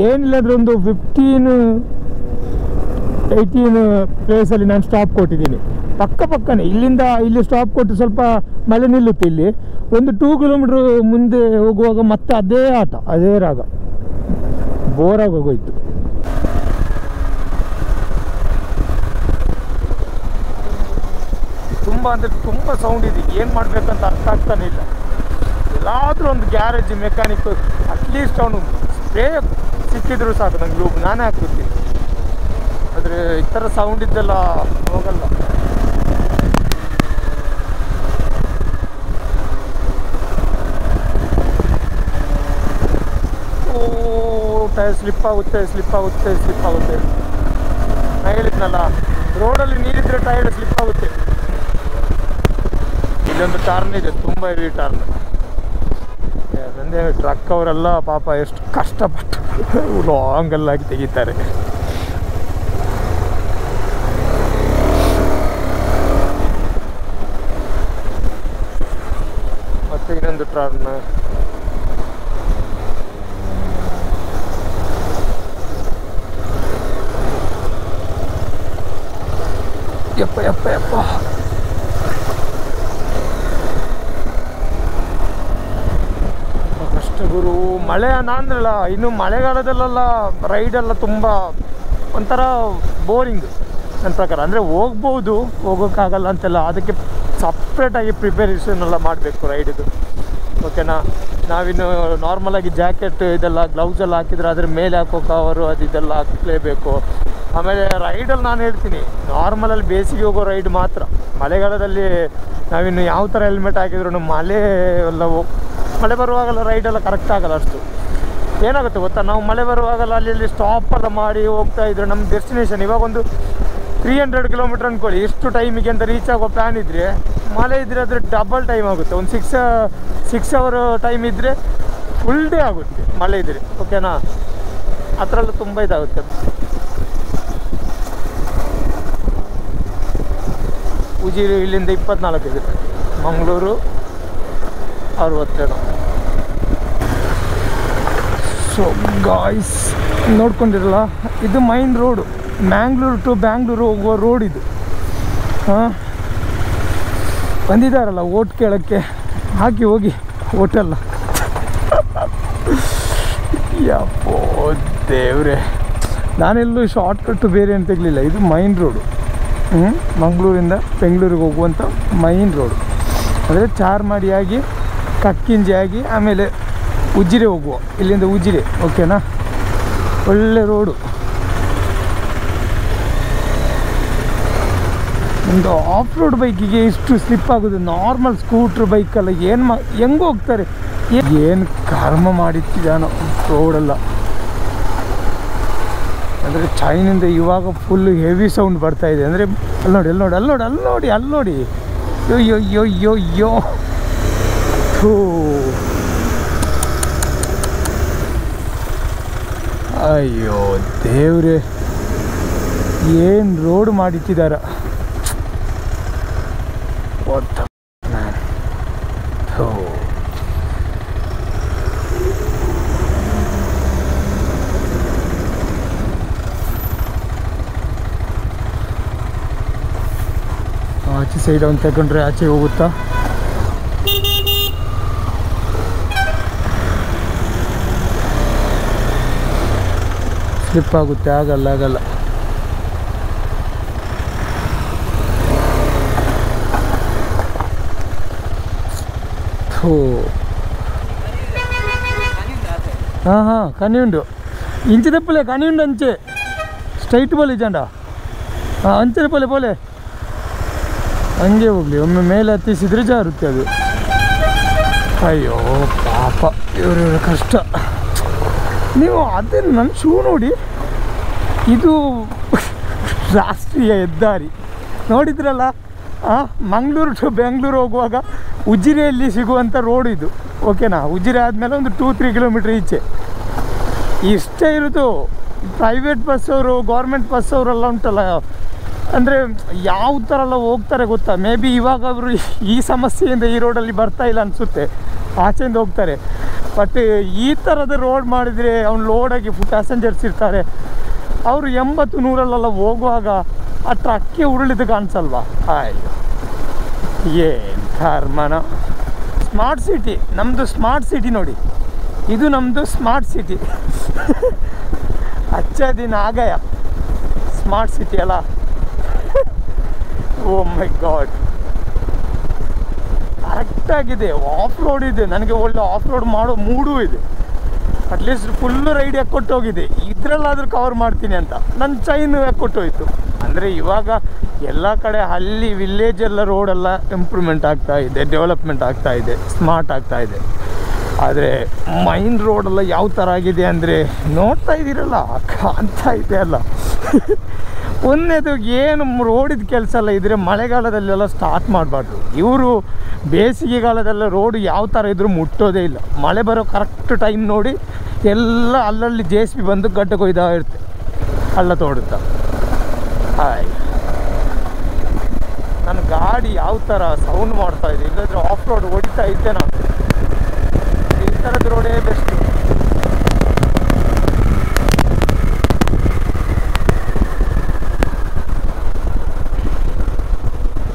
ಏನಿಲ್ಲಾಂದರೆ ಒಂದು 15-18 ಪ್ಲೇಸಲ್ಲಿ ನಾನು ಸ್ಟಾಪ್ ಕೊಟ್ಟಿದ್ದೀನಿ. ಪಕ್ಕನೇ ಇಲ್ಲಿ ಸ್ಟಾಪ್ ಕೊಟ್ಟು ಸ್ವಲ್ಪ ಮಳೆ ನಿಲ್ಲುತ್ತೆ. ಇಲ್ಲಿ ಒಂದು 2 kilometer ಮುಂದೆ ಹೋಗುವಾಗ ಮತ್ತೆ ಅದೇ ಆಟ, ಅದೇ ರಾಗ, ಬೋರಾಗಿ ಹೋಗೋಯ್ತು. ತುಂಬ ಸೌಂಡ್ ಇದೆ. ಏನು ಮಾಡಬೇಕಂತ ಅರ್ಥ ಆಗ್ತಾನೆ ಇಲ್ಲ. ಎಲ್ಲಾದರೂ ಒಂದು ಗ್ಯಾರೇಜ್ ಮೆಕ್ಯಾನಿಕ್ ಅಟ್ಲೀಸ್ಟ್ ಅವನು ಸ್ಪ್ರೇ ಸಿಕ್ಕಿದ್ರು ಸಾಕು, ನಂಗೆ ಲೂಬ್ ನಾನೇ ಹಾಕ್ಬಿಡ್ತೀನಿ. ಆದರೆ ಈ ಥರ ಸೌಂಡ್ ಇದ್ದೆಲ್ಲ ಹೋಗಲ್ಲ. ಟೈರ್ ಸ್ಲಿಪ್ ಆಗುತ್ತೆ. ನಾನು ಹೇಳಿದ್ನಲ್ಲ, ರೋಡಲ್ಲಿ ನೀರಿದ್ರೆ ಟೈರ್ ಸ್ಲಿಪ್ ಆಗುತ್ತೆ. ಇಲ್ಲೊಂದು ಟರ್ನ್ ಇದೆ, ತುಂಬ ಹೆವಿ ಟರ್ನ್. ನಂದೇ ಟ್ರಕ್ ಅವರೆಲ್ಲ ಪಾಪ ಎಷ್ಟು ಕಷ್ಟಪಟ್ಟು ಲಾಂಗಲ್ಲಾಗಿ ತೆಗಿತಾರೆ. ಮತ್ತೆ ಇನ್ನೊಂದು ಟರ್ನ್. ಯಪ್ಪ ಕಷ್ಟ ಗುರು. ಮಳೆ ಅಂದ್ರಲ್ಲ, ಇನ್ನು ಮಳೆಗಾಲದಲ್ಲೆಲ್ಲ ರೈಡೆಲ್ಲ ತುಂಬ ಒಂಥರ ಬೋರಿಂಗ್ ನನ್ನ ಪ್ರಕಾರ. ಅಂದರೆ ಹೋಗ್ಬೋದು, ಹೋಗೋಕ್ಕಾಗಲ್ಲ ಅಂತೆಲ್ಲ, ಅದಕ್ಕೆ ಸಪ್ರೇಟಾಗಿ ಪ್ರಿಪರೇಷನ್ ಎಲ್ಲ ಮಾಡಬೇಕು ರೈಡಿದು, ಓಕೆನಾ. ನಾವಿನ್ನು ನಾರ್ಮಲಾಗಿ ಜಾಕೆಟ್ ಇದೆಲ್ಲ ಗ್ಲೌಸ್ ಎಲ್ಲ ಹಾಕಿದರೆ ಅದ್ರ ಮೇಲೆ ಹಾಕೋ ಕವರು ಅದು ಇದೆಲ್ಲ ಹಾಕಲೇಬೇಕು. ಆಮೇಲೆ ರೈಡಲ್ಲಿ ನಾನು ಹೇಳ್ತೀನಿ, ನಾರ್ಮಲಲ್ಲಿ ಬೇಸಿಗೆ ಹೋಗೋ ರೈಡ್ ಮಾತ್ರ. ಮಳೆಗಾಲದಲ್ಲಿ ನಾವಿನ್ನು ಯಾವ ಥರ ಹೆಲ್ಮೆಟ್ ಹಾಕಿದ್ರು ಮಳೆ ಬರುವಾಗೆಲ್ಲ ರೈಡೆಲ್ಲ ಕರೆಕ್ಟ್ ಆಗಲ್ಲ. ಅಷ್ಟು ಏನಾಗುತ್ತೆ ಗೊತ್ತಾ, ನಾವು ಮಳೆ ಬರುವಾಗೆಲ್ಲ ಅಲ್ಲಿ ಸ್ಟಾಪೆಲ್ಲ ಮಾಡಿ ಹೋಗ್ತಾ ಇದ್ರೆ ನಮ್ಮ ಡೆಸ್ಟಿನೇಷನ್ ಇವಾಗ ಒಂದು 300 ಕಿಲೋಮೀಟ್ರ್ ಅಂದ್ಕೊಳ್ಳಿ, ಎಷ್ಟು ಟೈಮಿಗೆ ಅಂತ ರೀಚ್ ಆಗೋ ಪ್ಲ್ಯಾನ್ ಇದ್ದರೆ, ಮಳೆ ಇದ್ದರೆ ಅದ್ರ ಡಬಲ್ ಟೈಮ್ ಆಗುತ್ತೆ. ಒಂದು 6 ಅವರ್ ಟೈಮ್ ಇದ್ದರೆ ಫುಲ್ ಡೇ ಆಗುತ್ತೆ ಮಳೆ ಇದ್ದರೆ, ಓಕೆನಾ. ಆ ಥರ ಎಲ್ಲ ತುಂಬ ಇದಾಗುತ್ತೆ. ಉಜಿರೆ ಇಲ್ಲಿಂದ 24 ಇದೆ, ಮಂಗಳೂರು 60. ಸೊ ಗಾಯ್ಸ್ ನೋಡ್ಕೊಂಡಿರಲ್ಲ, ಇದು main road, Mangalore to Bangalore ಹೋಗುವ ರೋಡ್ ಇದು. ಹಾಂ, ಬಂದಿದ್ದಾರಲ್ಲ ಓಟ್ ಕೇಳೋಕ್ಕೆ, ಹಾಕಿ ಹೋಗಿ ಓಟೆಲ್ಲ. ಯಪ್ಪೋ ದೇವ್ರೆ, ನಾನೆಲ್ಲೂ ಶಾರ್ಟ್ಕಟ್ಟು ಬೇರೆ ಅಂತ ತೆಗಲಿಲ್ಲ. ಇದು ಮೈನ್ ರೋಡು, ಮಂಗಳೂರಿಂದ ಬೆಂಗಳೂರಿಗೆ ಹೋಗುವಂಥ ಮೈನ್ ರೋಡು. ಅಂದರೆ ಚಾರ್ಮಾಡಿ ಆಗಿ ಕಕ್ಕಿಂಜಿ ಆಗಿ ಆಮೇಲೆ ಉಜಿರೆ ಹೋಗುವ, ಇಲ್ಲಿಂದ ಉಜಿರೆ, ಓಕೆನಾ. ಒಳ್ಳೆ ರೋಡು. ಒಂದು ಆಫ್ ರೋಡ್ ಬೈಕಿಗೆ ಇಷ್ಟು ಸ್ಲಿಪ್ ಆಗೋದು, ನಾರ್ಮಲ್ ಸ್ಕೂಟ್ರ್ ಬೈಕಲ್ಲ ಹೆಂಗೆ ಹೋಗ್ತಾರೆ, ಏನು ಕರ್ಮ ಮಾಡಿಟ್ಟಿದ್ದಾನೋ ರೋಡೆಲ್ಲ. ಅಂದರೆ ಚೈನಿಂದ ಇವಾಗ ಫುಲ್ ಹೆವಿ ಸೌಂಡ್ ಬರ್ತಾಯಿದೆ. ಅಂದರೆ ಅಲ್ಲಿ ನೋಡಿ ಯೋ ಥೂ, ಅಯ್ಯೋ ದೇವ್ರೆ, ಏನು ರೋಡ್ ಮಾಡಿಟ್ಟಿದ್ದಾರೆ. ಆಚೆ ಸೈಡ್ ಒಂದು ತಗೊಂಡ್ರೆ ಆಚೆ ಹೋಗುತ್ತಾ. ಸ್ಲಿಪ್ ಆಗುತ್ತೆ, ಆಗಲ್ಲ. हाँ कनी इंच तपले कनी अंचे स्ट्रैट बोले जांडा अंचे पोले पोले हंगे होगली ಒಮ್ಮೆ ಮೇಲೆ ಹತ್ತಿಸಿದ್ರೆ ಜಾರುತ್ತೆ ಅದು. ಅಯ್ಯೋ ಪಾಪ ಇವರ ಕಷ್ಟ. ನೀವು ಅದೇ ನನ್ನ ಶೂ ನೋಡಿ, ಇದು ರಾಷ್ಟ್ರೀಯ ಹೆದ್ದಾರಿ ನೋಡಿದ್ರಲ್ಲ. ಮಂಗಳೂರು ಟು ಬೆಂಗಳೂರು ಹೋಗುವಾಗ ಉಜಿರೆಯಲ್ಲಿ ಸಿಗುವಂಥ ರೋಡ್ ಇದು, ಓಕೆನಾ. ಉಜಿರೆ ಆದಮೇಲೆ ಒಂದು 2-3 ಕಿಲೋಮೀಟ್ರ್ ಈಚೆ ಇಷ್ಟೇ ಇರೋದು. ಪ್ರೈವೇಟ್ ಬಸ್ಸವರು ಗೌರ್ಮೆಂಟ್ ಬಸ್ಸವರೆಲ್ಲ ಉಂಟಲ್ಲ, ಅಂದರೆ ಯಾವ ಥರ ಎಲ್ಲ ಹೋಗ್ತಾರೆ ಗೊತ್ತಾ. ಮೇ ಬಿ ಇವಾಗ ಅವರು ಈ ಸಮಸ್ಯೆಯಿಂದ ಈ ರೋಡಲ್ಲಿ ಬರ್ತಾ ಇಲ್ಲ ಅನಿಸುತ್ತೆ, ಆಚೆಯಿಂದ ಹೋಗ್ತಾರೆ. ಬಟ್ ಈ ಥರದ ರೋಡ್ ಮಾಡಿದರೆ ಅವ್ನು ಲೋಡಾಗಿ ಪ್ಯಾಸೆಂಜರ್ಸ್ ಇರ್ತಾರೆ, ಅವರು 80-100 ಹೋಗುವಾಗ ಆ ಟ್ರಕ್ಕೆ ಉರುಳಿದು ಕಾಣಿಸಲ್ವಾ. ಅಯ್ಯೋ ಏನು ಕರ್ಮನ. ಸ್ಮಾರ್ಟ್ ಸಿಟಿ ನಮ್ಮದು, ಸ್ಮಾರ್ಟ್ ಸಿಟಿ ನೋಡಿ, ಇದು ನಮ್ಮದು ಸ್ಮಾರ್ಟ್ ಸಿಟಿ. ಅಚ್ಚ ದಿನ ಆಗಯ ಸ್ಮಾರ್ಟ್ ಸಿಟಿ ಅಲ್ಲ. ಓ ಮೈ ಗಾಡ್, ಕರೆಕ್ಟಾಗಿದೆ. ಆಫ್ ರೋಡ್ ಇದೆ, ನನಗೆ ಒಳ್ಳೆ ಆಫ್ ರೋಡ್ ಮಾಡೋ ಮೂಡೂ ಇದೆ. ಅಟ್ಲೀಸ್ಟ್ ಫುಲ್ಲು ರೈಡ್ ಕೊಟ್ಟೋಗಿದೆ, ಇದರಲ್ಲಾದರೂ ಕವರ್ ಮಾಡ್ತೀನಿ ಅಂತ. ನನ್ನ ಚೈನು ಕೊಟ್ಟೋಯ್ತು. ಅಂದರೆ ಇವಾಗ ಎಲ್ಲ ಕಡೆ ಹಳ್ಳಿ ವಿಲೇಜೆಲ್ಲ ರೋಡೆಲ್ಲ ಇಂಪ್ರೂವ್ಮೆಂಟ್ ಆಗ್ತಾ ಇದೆ, ಡೆವಲಪ್ಮೆಂಟ್ ಆಗ್ತಾ ಇದೆ, ಸ್ಮಾರ್ಟ್ ಆಗ್ತಾ ಇದೆ. ಆದರೆ ಮೈನ್ ರೋಡೆಲ್ಲ ಯಾವ ಥರ ಆಗಿದೆ ಅಂದರೆ ನೋಡ್ತಾ ಇದ್ದೀರಲ್ಲ, ಕಾಣ್ತಾ ಇದೆ ಅಲ್ಲ. ಒಂದೇದು ಏನು ರೋಡಿದ ಕೆಲಸ ಎಲ್ಲ ಇದ್ದರೆ ಮಳೆಗಾಲದಲ್ಲೆಲ್ಲ ಸ್ಟಾರ್ಟ್ ಮಾಡಬಾರ್ದು. ಇವರು ಬೇಸಿಗೆಗಾಲದಲ್ಲ ರೋಡು ಯಾವ ಥರ ಇದ್ರೂ ಮುಟ್ಟೋದೇ ಇಲ್ಲ. ಮಳೆ ಬರೋ ಕರೆಕ್ಟ್ ಟೈಮ್ ನೋಡಿ ಎಲ್ಲ ಅಲ್ಲಲ್ಲಿ JCB ಬಂದು ಗಡ್ಡೆ ಕೊಯ್ದಾ ಇರುತ್ತೆ, ಹಳ್ಳ ತೋಡುತ್ತಾ. ಹಾಯ್, ನನ್ನ ಗಾಡಿ ಯಾವ ಥರ ಸೌಂಡ್ ಮಾಡ್ತಾ ಇದೆ, ಇಲ್ಲದ್ರೆ ಆಫ್ ರೋಡ್ ಹೊಡಿತಾ ಇದ್ದೆ ನಾನು. ಈ ಥರದ ರೋಡೇ ಬೆಸ್ಟು.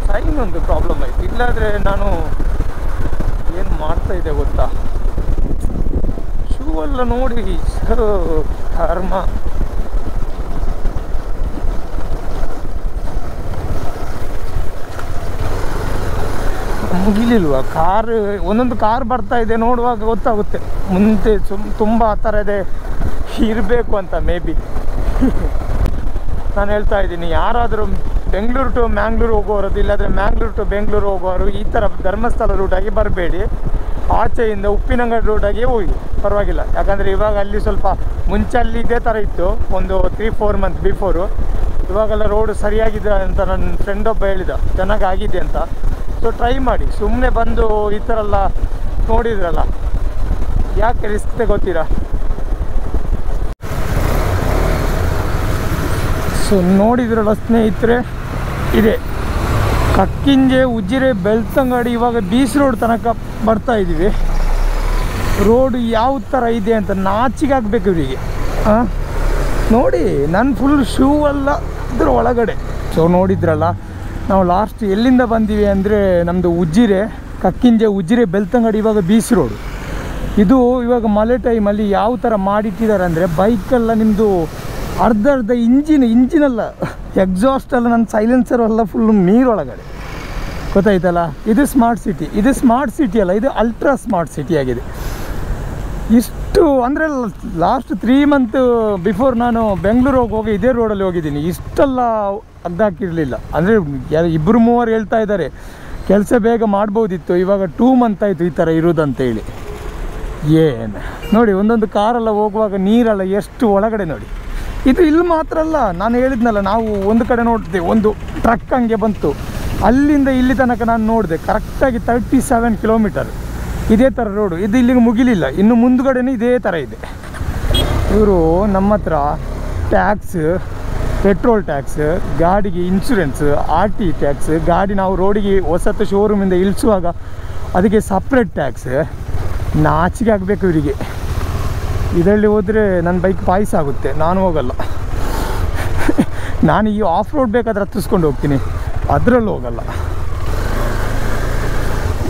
ಸೈನೊಂದು ಪ್ರಾಬ್ಲಮ್ ಆಯಿತು, ಇಲ್ಲಾದರೆ ನಾನು ಏನು ಮಾಡ್ತಾಯಿದ್ದೆ ಗೊತ್ತಾ. ಶೂ ಎಲ್ಲ ನೋಡಿ ಕರ್ಮ. ಮುಗಿಲಿಲ್ವಾ ಕಾರ್? ಒಂದೊಂದು ಕಾರ್ ಬರ್ತಾ ಇದೆ, ನೋಡುವಾಗ ಗೊತ್ತಾಗುತ್ತೆ ಮುಂದೆ ತುಂಬ ಆ ಥರ ಇದೆ ಇರಬೇಕು ಅಂತ. ಮೇ ಬಿ ನಾನು ಹೇಳ್ತಾ ಇದ್ದೀನಿ, ಯಾರಾದರೂ ಬೆಂಗಳೂರು ಟು ಮ್ಯಾಂಗ್ಳೂರು ಹೋಗೋರದು, ಇಲ್ಲಾಂದರೆ ಮ್ಯಾಂಗ್ಳೂರು ಟು ಬೆಂಗಳೂರು ಹೋಗೋರು ಈ ಥರ ಧರ್ಮಸ್ಥಳ ರೂಟಾಗಿ ಬರಬೇಡಿ. ಆಚೆಯಿಂದ ಉಪ್ಪಿನಂಗಡಿ ರೂಟಾಗಿ ಹೋಗಿ, ಪರವಾಗಿಲ್ಲ. ಯಾಕಂದರೆ ಇವಾಗ ಅಲ್ಲಿ ಸ್ವಲ್ಪ ಮುಂಚೆ ಅಲ್ಲಿ ಇದೇ ಥರ ಇತ್ತು, ಒಂದು 3-4 ಮಂತ್ ಬಿಫೋರು. ಇವಾಗೆಲ್ಲ ರೋಡ್ ಸರಿಯಾಗಿದೆ ಅಂತ ನನ್ನ ಫ್ರೆಂಡ್ ಒಬ್ಬ ಹೇಳಿದ, ಚೆನ್ನಾಗಿ ಆಗಿದೆ ಅಂತ. ಸೊ ಟ್ರೈ ಮಾಡಿ. ಸುಮ್ಮನೆ ಬಂದು ಈ ಥರ ಎಲ್ಲ ನೋಡಿದ್ರಲ್ಲ, ಯಾಕೆ ರಿಸ್ಕ್ ತಗೋತೀರಾ? ಸೊ ನೋಡಿದ್ರಲ್ಲ ಸ್ನೇಹಿತರೆ, ಇದೆ ಕಕ್ಕಿಂಜೆ, ಉಜಿರೆ, ಬೆಳ್ತಂಗಡಿ, ಇವಾಗ ಬೀಚ್ ರೋಡ್ ತನಕ ಬರ್ತಾ ಇದ್ದೀವಿ. ರೋಡ್ ಯಾವ ಥರ ಇದೆ ಅಂತ ನಾಚಿಗೆ ಆಗಬೇಕು ಇವರಿಗೆ. ನೋಡಿ, ನನ್ನ ಫುಲ್ ಶೂ ಎಲ್ಲ ಇದ್ರ ಒಳಗಡೆ. ಸೊ ನೋಡಿದ್ರಲ್ಲ, ನಾವು ಲಾಸ್ಟ್ ಎಲ್ಲಿಂದ ಬಂದೀವಿ ಅಂದರೆ ನಮ್ಮದು ಉಜಿರೆ, ಕಕ್ಕಿಂಜೆ, ಉಜಿರೆ, ಬೆಳ್ತಂಗಡಿ, ಇವಾಗ ಬೀಚ್ ರೋಡು. ಇದು ಇವಾಗ ಮಳೆ ಟೈಮಲ್ಲಿ ಯಾವ ಥರ ಮಾಡಿಟ್ಟಿದ್ದಾರೆ ಅಂದರೆ, ಬೈಕೆಲ್ಲ ನಿಮ್ಮದು ಅರ್ಧ ಇಂಜಿನಲ್ಲ, ಎಕ್ಸಾಸ್ಟ್ ಎಲ್ಲ, ನನ್ನ ಸೈಲೆನ್ಸರ್ ಎಲ್ಲ ಫುಲ್ಲು ನೀರೊಳಗಡೆ. ಗೊತ್ತಾಯ್ತಲ್ಲ? ಇದು ಸ್ಮಾರ್ಟ್ ಸಿಟಿ. ಇದು ಸ್ಮಾರ್ಟ್ ಸಿಟಿ ಅಲ್ಲ, ಇದು ಅಲ್ಟ್ರಾ ಸ್ಮಾರ್ಟ್ ಸಿಟಿ ಆಗಿದೆ. ಇಷ್ಟು ಅಂದರೆ ಲಾಸ್ಟ್ 3 ಮಂತ್ ಬಿಫೋರ್ ನಾನು ಬೆಂಗಳೂರು ಹೋಗಿ ಇದೇ ರೋಡಲ್ಲಿ ಹೋಗಿದ್ದೀನಿ. ಇಷ್ಟೆಲ್ಲ ಅಗ್ದಾಕಿರಲಿಲ್ಲ. ಅಂದರೆ 2-3 ಹೇಳ್ತಾ ಇದ್ದಾರೆ ಕೆಲಸ ಬೇಗ ಮಾಡ್ಬೋದಿತ್ತು, ಇವಾಗ 2 ಮಂತ್ ಆಯಿತು ಈ ಥರ ಇರೋದಂತೇಳಿ. ಏನು ನೋಡಿ, ಒಂದೊಂದು ಕಾರೆಲ್ಲ ಹೋಗುವಾಗ ನೀರೆಲ್ಲ ಎಷ್ಟು ಒಳಗಡೆ ನೋಡಿ. ಇದು ಇಲ್ಲಿ ಮಾತ್ರ ಅಲ್ಲ, ನಾನು ಹೇಳಿದ್ನಲ್ಲ, ನಾವು ಒಂದು ಕಡೆ ನೋಡಿದೆ, ಒಂದು ಟ್ರಕ್ ಹಂಗೆ ಬಂತು, ಅಲ್ಲಿಂದ ಇಲ್ಲಿ ತನಕ ನಾನು ನೋಡಿದೆ ಕರೆಕ್ಟಾಗಿ 37 ಕಿಲೋಮೀಟರ್ ಇದೇ ಥರ ರೋಡು. ಇದು ಇಲ್ಲಿಗೆ ಮುಗಿಲಿಲ್ಲ, ಇನ್ನು ಮುಂದುಗಡೆನೇ ಇದೇ ಥರ ಇದೆ. ಇವರು ನಮ್ಮ ಹತ್ರ ಟ್ಯಾಕ್ಸ್, ಪೆಟ್ರೋಲ್ ಟ್ಯಾಕ್ಸ್, ಗಾಡಿಗೆ ಇನ್ಶೂರೆನ್ಸ್, RT ಟ್ಯಾಕ್ಸ್, ಗಾಡಿ ನಾವು ರೋಡಿಗೆ ಹೊಸತು ಶೋರೂಮಿಂದ ಇಳಿಸುವಾಗ ಅದಕ್ಕೆ ಸಪ್ರೇಟ್ ಟ್ಯಾಕ್ಸ್. ನಾಚಿಗೆ ಆಗಬೇಕು ಇವರಿಗೆ. ಇದರಲ್ಲಿ ಹೋದರೆ ನನ್ನ ಬೈಕ್ ಪಾಯ್ಸ ಆಗುತ್ತೆ, ನಾನು ಹೋಗಲ್ಲ. ನಾನು ಈ ಆಫ್ ರೋಡ್ ಬೇಕಾದ್ರೆ ಹತ್ತಿಸ್ಕೊಂಡು ಹೋಗ್ತೀನಿ, ಅದರಲ್ಲೂ ಹೋಗಲ್ಲ.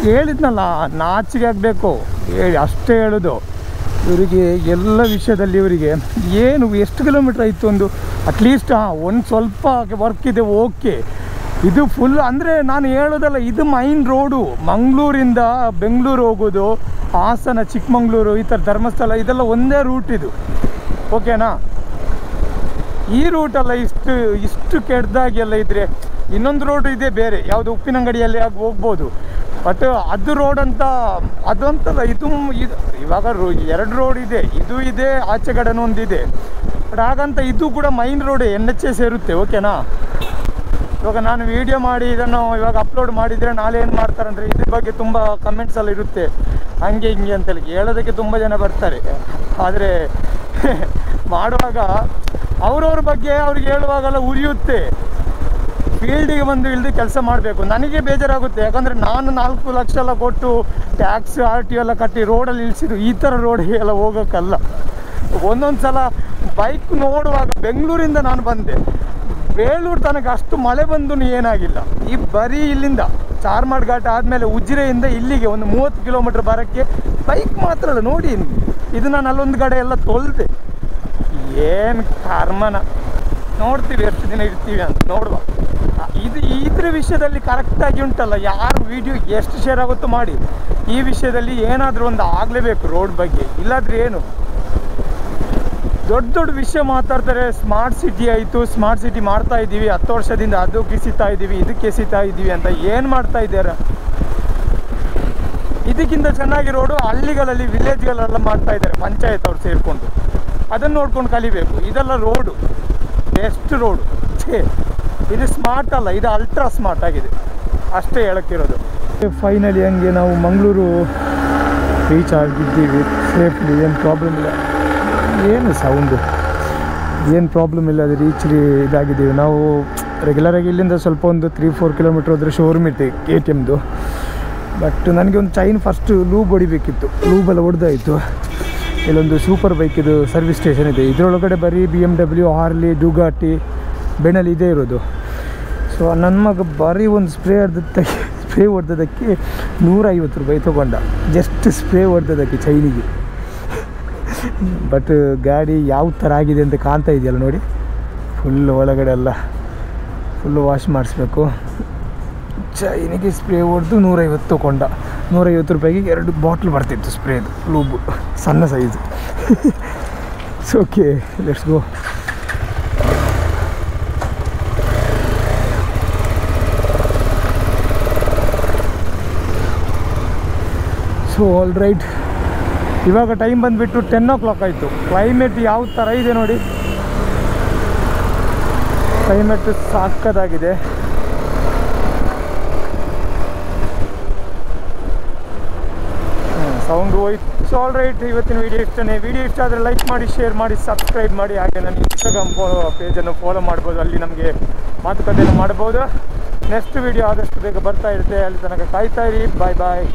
ಹೇಳಿದ್ನಲ್ಲ, ನಾಚಿಗೆ ಆಗಬೇಕು ಹೇಳಿ, ಅಷ್ಟೇ ಹೇಳೋದು ಇವರಿಗೆ. ಎಲ್ಲ ವಿಷಯದಲ್ಲಿ ಇವರಿಗೆ ಏನು ಎಷ್ಟು ಕಿಲೋಮೀಟ್ರ್ ಆಯಿತು, ಒಂದು ಅಟ್ಲೀಸ್ಟ್ ಒಂದು ಸ್ವಲ್ಪ ವರ್ಕ್ ಇದೆ, ಓಕೆ. ಇದು ಫುಲ್ ಅಂದರೆ ನಾನು ಹೇಳೋದಲ್ಲ, ಇದು ಮೈನ್ ರೋಡು. ಮಂಗಳೂರಿಂದ ಬೆಂಗಳೂರು ಹೋಗೋದು, ಹಾಸನ, ಚಿಕ್ಕಮಂಗ್ಳೂರು, ಈ ಥರ ಧರ್ಮಸ್ಥಳ, ಇದೆಲ್ಲ ಒಂದೇ ರೂಟ್ ಇದು, ಓಕೆನಾ? ಈ ರೂಟಲ್ಲ ಇಷ್ಟು ಕೆಟ್ಟದಾಗಿ ಎಲ್ಲ ಇದ್ದರೆ ಇನ್ನೊಂದು ರೋಡ್ ಇದೆ ಬೇರೆ, ಯಾವುದು ಉಪ್ಪಿನಂಗಡಿಯಲ್ಲಿ ಆಗಿ ಹೋಗ್ಬೋದು. ಬಟ್ ಅದು ರೋಡ್ ಅಂತ ಅದಂತಲ್ಲ, ಇದು ಇವಾಗ 2 ರೋಡ್ ಇದೆ, ಇದು ಇದೆ, ಆಚೆ ಕಡೆನೂ ಒಂದಿದೆ. ಬಟ್ ಹಾಗಂತ ಇದು ಕೂಡ ಮೈನ್ ರೋಡೇ, NHA ಸೇರುತ್ತೆ, ಓಕೆನಾ? ಇವಾಗ ನಾನು ವೀಡಿಯೋ ಮಾಡಿ ಇದನ್ನು ಇವಾಗ ಅಪ್ಲೋಡ್ ಮಾಡಿದರೆ ನಾಳೆ ಏನು ಮಾಡ್ತಾರಂದರೆ, ಇದ್ರ ಬಗ್ಗೆ ತುಂಬ ಕಮೆಂಟ್ಸ್ ಎಲ್ಲ ಇರುತ್ತೆ, ಹಂಗೆ ಹಿಂಗೆ ಅಂತೇಳಿ ಹೇಳೋದಕ್ಕೆ ತುಂಬ ಜನ ಬರ್ತಾರೆ. ಆದರೆ ಮಾಡುವಾಗ ಅವ್ರವ್ರ ಬಗ್ಗೆ ಅವ್ರಿಗೆ ಹೇಳುವಾಗೆಲ್ಲ ಉರಿಯುತ್ತೆ. ಫೀಲ್ಡಿಗೆ ಬಂದು ಇಳಿದು ಕೆಲಸ ಮಾಡಬೇಕು. ನನಗೆ ಬೇಜಾರಾಗುತ್ತೆ, ಯಾಕಂದರೆ ನಾನು 4 ಲಕ್ಷ ಎಲ್ಲ ಕೊಟ್ಟು ಟ್ಯಾಕ್ಸ್, RT ಎಲ್ಲ ಕಟ್ಟಿ ರೋಡಲ್ಲಿ ಇಳಿಸಿದ್ದು ಈ ಥರ ರೋಡಿಗೆ ಎಲ್ಲ ಹೋಗೋಕ್ಕಲ್ಲ. ಒಂದೊಂದು ಸಲ ಬೈಕ್ ನೋಡುವಾಗ ಬೆಂಗಳೂರಿಂದ ನಾನು ಬಂದೆ, ಬೇಲೂರು ತನಕ ಅಷ್ಟು ಮಳೆ ಬಂದು ಏನಾಗಿಲ್ಲ. ಈ ಬರೀ ಇಲ್ಲಿಂದ ಚಾರ್ಮಾಡ್ ಘಾಟ್ ಆದಮೇಲೆ ಉಜಿರೆಯಿಂದ ಇಲ್ಲಿಗೆ ಒಂದು 30 ಕಿಲೋಮೀಟ್ರ್ ಬರೋಕ್ಕೆ ಬೈಕ್ ಮಾತ್ರ ಅಲ್ಲ. ನೋಡಿ, ಇದು ನಾನು ಅಲ್ಲೊಂದು ಕಡೆ ಎಲ್ಲ ತೊಳೆದೆ. ಏನು ಕರ್ಮನ, ನೋಡ್ತೀವಿ ಎಷ್ಟು ದಿನ ಇರ್ತೀವಿ ಅಂತ ನೋಡುವ. ಇದ್ರ ವಿಷಯದಲ್ಲಿ ಕರೆಕ್ಟಾಗಿ ಉಂಟಲ್ಲ, ಯಾರು ವಿಡಿಯೋ ಎಷ್ಟು ಶೇರ್ ಆಗುತ್ತೋ ಮಾಡಿ. ಈ ವಿಷಯದಲ್ಲಿ ಏನಾದರೂ ಒಂದು ಆಗಲೇಬೇಕು ರೋಡ್ ಬಗ್ಗೆ, ಇಲ್ಲಾಂದರೆ ಏನು ದೊಡ್ಡ ವಿಷಯ ಮಾತಾಡ್ತಾರೆ. ಸ್ಮಾರ್ಟ್ ಸಿಟಿ ಆಯಿತು, ಸ್ಮಾರ್ಟ್ ಸಿಟಿ ಮಾಡ್ತಾ ಇದ್ದೀವಿ, 10 ವರ್ಷದಿಂದ ಅದಕ್ಕೆ ಎಸಿತಾ ಇದ್ದೀವಿ, ಇದಕ್ಕೆ ಎಸಿತಾ ಇದ್ದೀವಿ ಅಂತ. ಏನು ಮಾಡ್ತಾ ಇದ್ದಾರೆ? ಇದಕ್ಕಿಂತ ಚೆನ್ನಾಗಿ ರೋಡು ಹಳ್ಳಿಗಳಲ್ಲಿ, ವಿಲೇಜ್ಗಳೆಲ್ಲ ಮಾಡ್ತಾ ಇದ್ದಾರೆ, ಪಂಚಾಯತ್ ಅವ್ರು ಸೇರಿಕೊಂಡು. ಅದನ್ನು ನೋಡ್ಕೊಂಡು ಕಲಿಬೇಕು. ಇದೆಲ್ಲ ರೋಡು, ಬೆಸ್ಟ್ ರೋಡು. ಇದು ಸ್ಮಾರ್ಟ್ ಅಲ್ಲ, ಇದು ಅಲ್ಟ್ರಾ ಸ್ಮಾರ್ಟ್ ಆಗಿದೆ, ಅಷ್ಟೇ ಹೇಳೋಕ್ಕಿರೋದು. ಫೈನಲಿ ಹಂಗೆ ನಾವು ಮಂಗಳೂರು ರೀಚ್ ಆಗಿದ್ದೀವಿ ಸೇಫ್ಲಿ, ಏನು ಪ್ರಾಬ್ಲಮ್ ಇಲ್ಲ. ಏನು ಸೌಂಡು, ಏನು ಪ್ರಾಬ್ಲಮ್ ಇಲ್ಲ, ಅದು ರೀಚ್ಲಿ ಇದಾಗಿದ್ದೀವಿ ನಾವು. ರೆಗ್ಯುಲರಾಗಿ ಇಲ್ಲಿಂದ ಸ್ವಲ್ಪ ಒಂದು 3-4 ಕಿಲೋಮೀಟ್ರ್ ಹೋದರೆ ಶೋರೂಮ್ ಇತ್ತು KTMದು. ಬಟ್ ನನಗೆ ಒಂದು ಚೈನ್ ಫಸ್ಟು ಲೂಬ್ ಹೊಡಿಬೇಕಿತ್ತು, ಲೂಬೆಲ್ಲ ಹೊಡೆದಾಯಿತು. ಇಲ್ಲೊಂದು ಸೂಪರ್ ಬೈಕಿದು ಸರ್ವಿಸ್ ಸ್ಟೇಷನ್ ಇದೆ, ಇದರೊಳಗಡೆ ಬರೀ BMW, ಹಾರ್ಲಿ, ಡುಗಾಟಿ, ಬೆಣಲ್ ಇದೇ ಇರೋದು. ಸೊ ನನ್ನ ಮಗ ಬರೀ ಒಂದು ಸ್ಪ್ರೇ ಹೊಡೆದಕ್ಕೆ 150 ರೂಪಾಯಿ ತೊಗೊಂಡ, ಜಸ್ಟ್ ಸ್ಪ್ರೇ ಹೊಡೆದಕ್ಕೆ ಚೈನಿಗೆ. ಬಟ್ ಗಾಡಿ ಯಾವ ಥರ ಆಗಿದೆ ಅಂತ ಕಾಣ್ತಾ ಇದೆಯಲ್ಲ ನೋಡಿ, ಫುಲ್ ಒಳಗಡೆ ಎಲ್ಲ ಫುಲ್ಲು ವಾಶ್ ಮಾಡಿಸ್ಬೇಕು. ಚೈನಿಗೆ ಸ್ಪ್ರೇ ಹೊಡೆದು 150 ತೊಗೊಂಡ. 150 ರೂಪಾಯಿಗೆ 2 ಬಾಟ್ಲ್ ಬರ್ತಿತ್ತು ಸ್ಪ್ರೇದು ಲೂಬು, ಸಣ್ಣ size. It's okay, let's go. So all right, ಇವಾಗ ಟೈಮ್ ಬಂದುಬಿಟ್ಟು 10 o'clock ಆಯಿತು. ಕ್ಲೈಮೇಟ್ ಯಾವ ಥರ ಇದೆ ನೋಡಿ, ಕ್ಲೈಮೇಟ್ ಸಾಕದಾಗಿದೆ. ಸೌಂಡ್ ಹೋಯ್ತು. ಸೊ ಆಲ್ ರೈಟ್, ಇವತ್ತಿನ ವೀಡಿಯೋ ಇಷ್ಟನೇ. ವೀಡಿಯೋ ಇಷ್ಟ ಆದರೆ ಲೈಕ್ ಮಾಡಿ, ಶೇರ್ ಮಾಡಿ, ಸಬ್ಸ್ಕ್ರೈಬ್ ಮಾಡಿ. ಹಾಗೆ ನನ್ನ ಇನ್ಸ್ಟಾಗ್ರಾಮ್ ಪೇಜನ್ನು ಫಾಲೋ ಮಾಡ್ಬೋದು, ಅಲ್ಲಿ ನಮಗೆ ಮಾತುಕತೆಯನ್ನು ಮಾಡ್ಬೋದು. ನೆಕ್ಸ್ಟ್ ವೀಡಿಯೋ ಆದಷ್ಟು ಬೇಗ ಬರ್ತಾ ಇರುತ್ತೆ, ಅಲ್ಲಿ ತನಕ ಕಾಯ್ತಾ ಇರಿ. ಬಾಯ್ ಬಾಯ್.